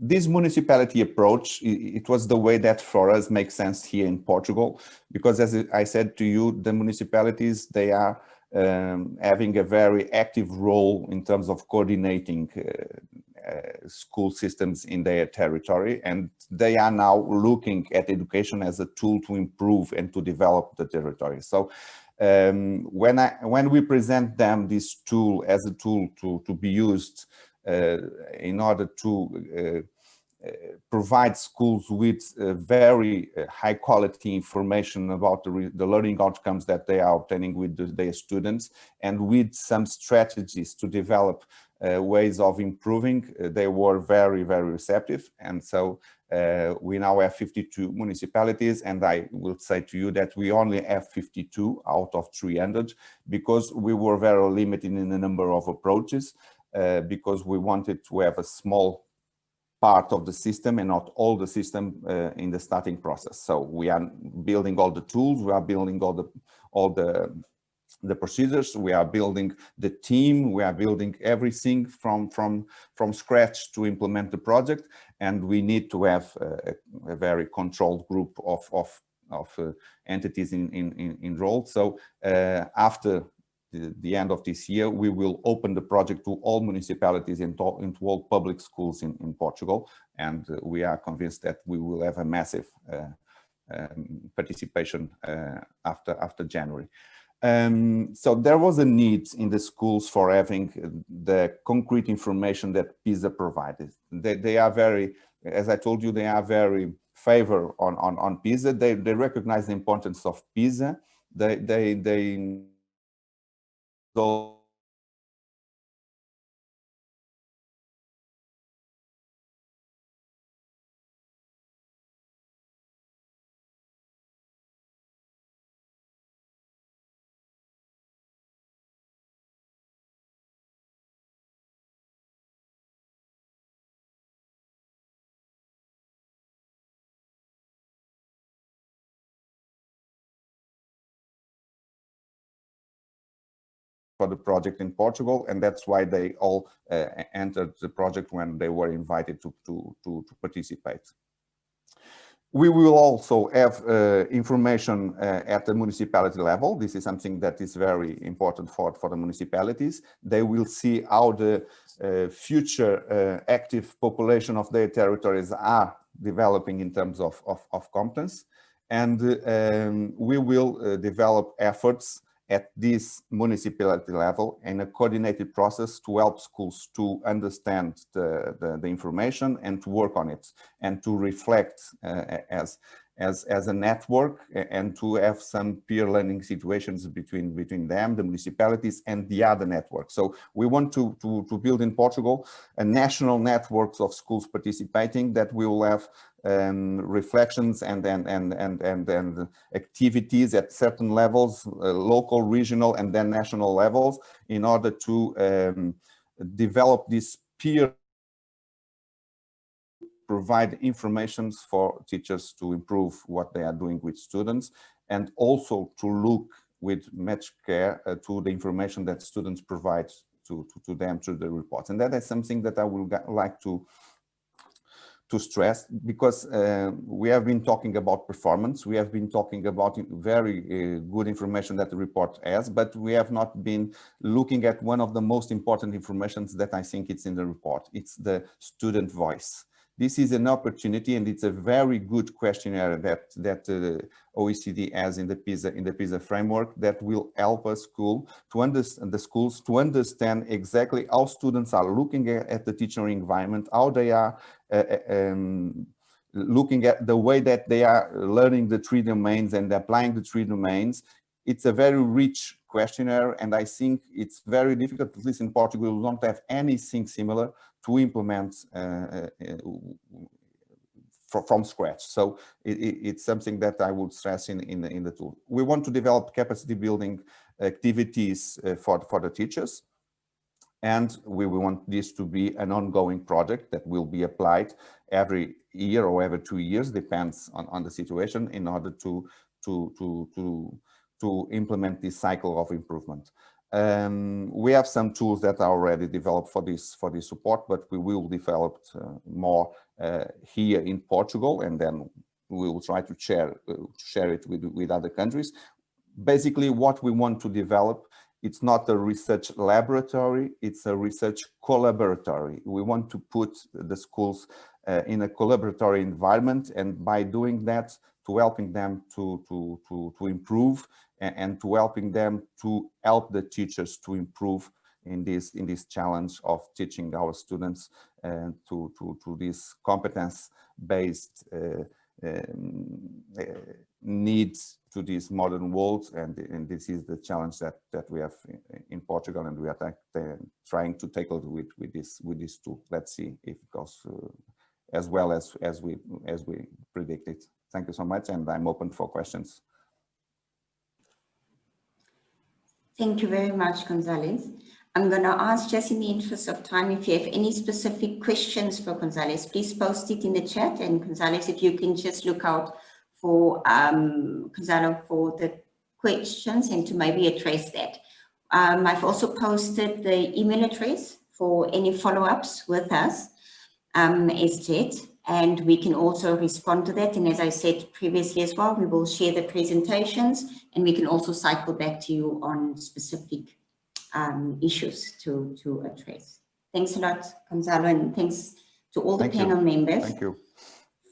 this municipality approach, it was the way that for us makes sense here in Portugal, because as I said to you, the municipalities, they are having a very active role in terms of coordinating school systems in their territory, and they are now looking at education as a tool to improve and to develop the territory. So when we present them this tool as a tool to be used in order to provide schools with very high quality information about the learning outcomes that they are obtaining with their students, and with some strategies to develop ways of improving, they were very, very receptive. And so we now have 52 municipalities, and I will say to you that we only have 52 out of 300, because we were very limited in the number of approaches, because we wanted to have a small part of the system and not all the system in the starting process. So we are building all the tools, we are building all the procedures, we are building the team, we are building everything from scratch to implement the project, and we need to have a very controlled group of entities enrolled. So after the end of this year, we will open the project to all municipalities and into all public schools in Portugal, and we are convinced that we will have a massive participation after January. So there was a need in the schools for having the concrete information that PISA provided. They are very, as I told you, they are very favor on PISA. They recognize the importance of PISA. They for the project in Portugal, and that's why they all entered the project when they were invited to participate. We will also have information at the municipality level. This is something that is very important for the municipalities. They will see how the future active population of their territories are developing in terms of competence. And we will develop efforts at this municipality level in a coordinated process to help schools to understand the information and to work on it and to reflect as a network and to have some peer learning situations between them, the municipalities, and the other networks. So we want to build in Portugal a national network of schools participating that will have reflections and activities at certain levels, local, regional, and then national levels, in order to develop this peer, provide information for teachers to improve what they are doing with students, and also to look with much care to the information that students provide to them through the reports. And that is something that I would like to stress, because we have been talking about performance, we have been talking about very good information that the report has, but we have not been looking at one of the most important informations that I think it's in the report. It's the student voice. This is an opportunity, and it's a very good questionnaire that OECD has in the PISA framework that will help us the schools to understand exactly how students are looking at the teaching environment, how they are looking at the way that they are learning the 3 domains and applying the 3 domains. It's a very rich questionnaire, and I think it's very difficult, at least in Portugal, we don't have anything similar to implement from scratch. So it's something that I would stress in the tool. We want to develop capacity building activities for the teachers, and we want this to be an ongoing project that will be applied every year or every 2 years, depends on the situation, in order to implement this cycle of improvement. We have some tools that are already developed for this support, but we will develop more here in Portugal, and then we will try to share it with other countries. Basically, what we want to develop, it's not a research laboratory, it's a research collaboratory. We want to put the schools in a collaboratory environment, and by doing that, to helping them to improve, and to helping them to help the teachers to improve in this challenge of teaching our students to this competence-based needs to this modern world, and this is the challenge that we have in Portugal, and we are trying to tackle with this tool. Let's see if it goes as well as we predicted. Thank you so much, and I'm open for questions. Thank you very much, Gonzalez. I'm going to ask, just in the interest of time, if you have any specific questions for Gonzalez, please post it in the chat. And Gonzalez, if you can just look out for Gonzalo for the questions and to maybe address that. I've also posted the email address for any follow-ups with us, SJET, and we can also respond to that. And as I said previously as well, we will share the presentations, and we can also cycle back to you on specific issues to address. Thanks a lot, Gonzalo, and thanks to all the panel members. Thank you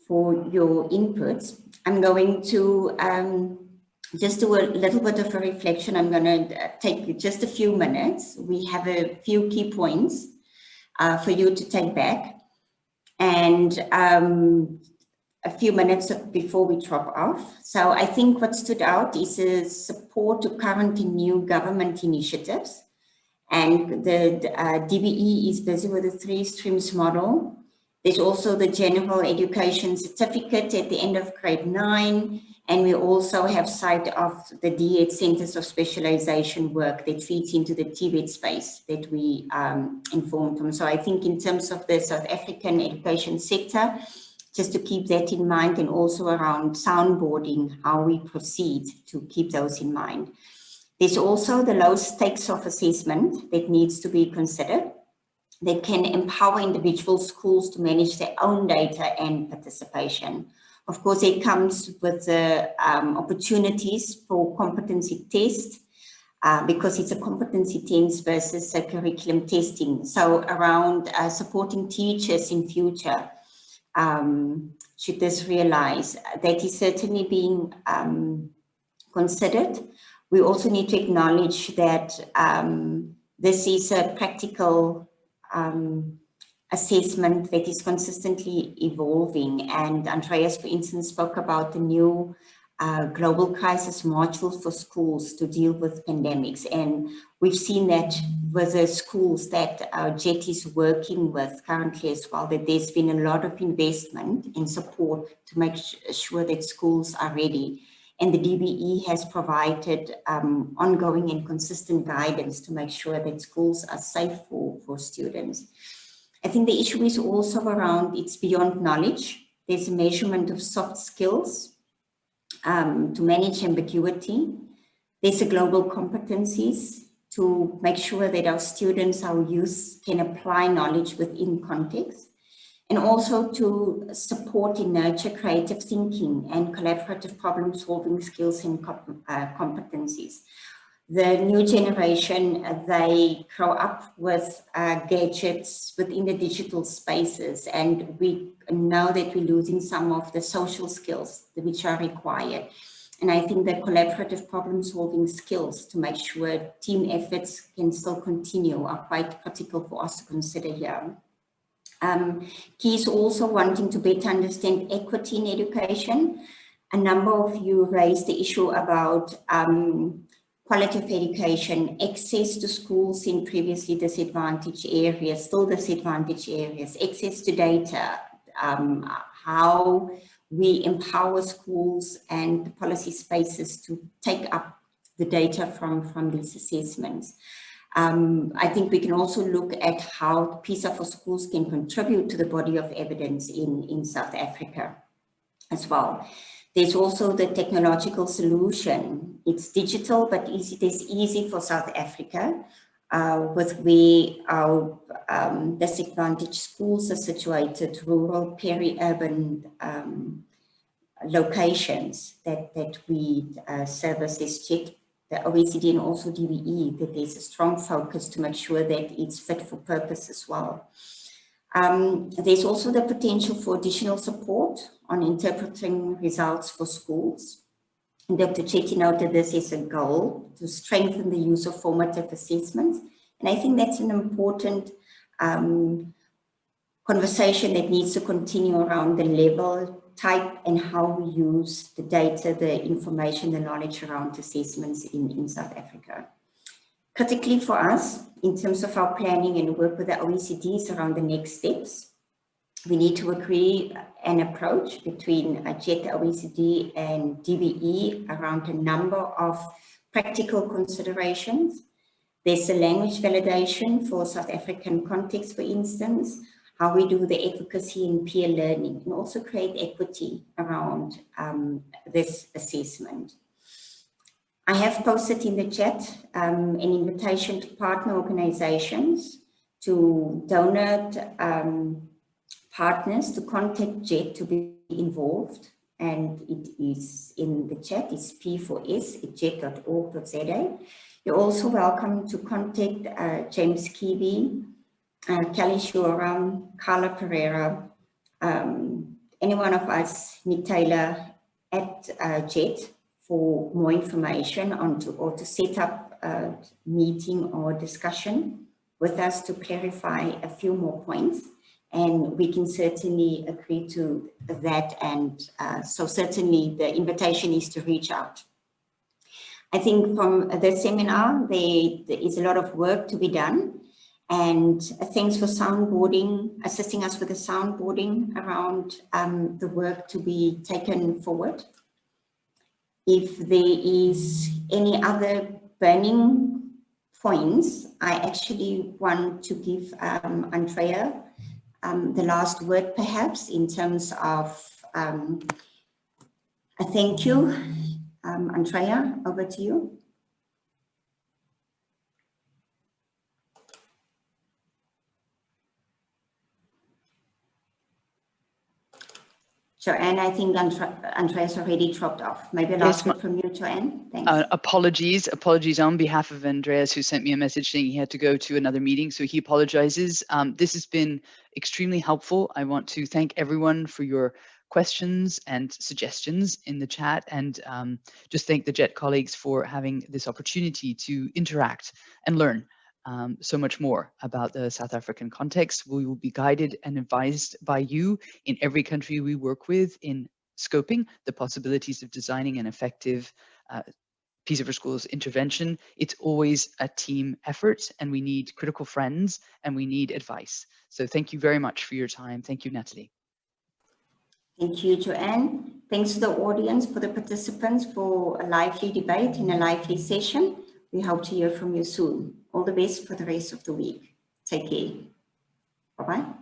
for your inputs. I'm going to just do a little bit of a reflection. I'm going to take just a few minutes. We have a few key points for you to take back, and a few minutes before we drop off. So I think what stood out is a support to current and new government initiatives. And the DBE is busy with the 3 streams model. There's also the general education certificate at the end of grade 9. And we also have sight of the DED centers of specialization work that feeds into the TVET space that we informed them. So I think in terms of the South African education sector, just to keep that in mind, and also around soundboarding, how we proceed to keep those in mind. There's also the low stakes of assessment that needs to be considered, that can empower individual schools to manage their own data and participation. Of course, it comes with the opportunities for competency test, because it's a competency test versus a curriculum testing. So around supporting teachers in future, should this realize, that is certainly being considered. We also need to acknowledge that this is a practical assessment that is consistently evolving. And Andreas, for instance, spoke about the new global crisis modules for schools to deal with pandemics. And we've seen that with the schools that JET is working with currently as well, that there's been a lot of investment in support to make sure that schools are ready. And the DBE has provided ongoing and consistent guidance to make sure that schools are safe for students. I think the issue is also around, it's beyond knowledge. There's a measurement of soft skills to manage ambiguity. There's a global competencies to make sure that our students, our youth can apply knowledge within context, and also to support and nurture creative thinking and collaborative problem solving skills and competencies. The new generation, they grow up with gadgets within the digital spaces, and we know that we're losing some of the social skills which are required. And I think that collaborative problem solving skills to make sure team efforts can still continue are quite critical for us to consider here. Key is also wanting to better understand equity in education. A number of you raised the issue about quality of education, access to schools in previously disadvantaged areas, still disadvantaged areas, access to data, how we empower schools and the policy spaces to take up the data from these assessments. I think we can also look at how PISA for schools can contribute to the body of evidence in South Africa as well. There's also the technological solution. It's digital, but easy. It's easy for South Africa with where our disadvantaged schools are situated, rural, peri-urban locations that we service this JET, the OECD and also DBE, that there's a strong focus to make sure that it's fit for purpose as well. There's also the potential for additional support on interpreting results for schools. And Dr. Chetty noted this as a goal to strengthen the use of formative assessments. And I think that's an important conversation that needs to continue around the level, type, and how we use the data, the information, the knowledge around assessments in South Africa. Critically for us, in terms of our planning and work with the OECDs around the next steps, we need to agree an approach between JET, OECD, and DBE around a number of practical considerations. There's a language validation for South African context, for instance, how we do the advocacy in peer learning, and also create equity around this assessment. I have posted in the chat an invitation to partner organizations, to donor partners to contact JET to be involved, and it is in the chat. It's p4s@jet.org.za. You're also welcome to contact James Kiwi, Kelly Shura, Carla Pereira, any one of us, Nick Taylor at JET, for more information or to set up a meeting or discussion with us to clarify a few more points. And we can certainly agree to that. And so certainly the invitation is to reach out. I think from the seminar, there is a lot of work to be done. And thanks for soundboarding, assisting us with the soundboarding around the work to be taken forward. If there is any other burning points, I actually want to give Andrea the last word, perhaps, in terms of a thank you. Andrea, over to you. Joanne, I think Andrea's already dropped off. Maybe a last word from you, Joanne. Thanks. Apologies on behalf of Andreas, who sent me a message saying he had to go to another meeting, so he apologizes. This has been extremely helpful. I want to thank everyone for your questions and suggestions in the chat, and just thank the JET colleagues for having this opportunity to interact and learn so much more about the South African context. We will be guided and advised by you in every country we work with in scoping the possibilities of designing an effective PISA for Schools intervention. It's always a team effort, and we need critical friends and we need advice. So thank you very much for your time. Thank you, Natalie. Thank you, Joanne. Thanks to the audience, for the participants, for a lively debate and a lively session. We hope to hear from you soon. All the best for the rest of the week. Take care. Bye-bye.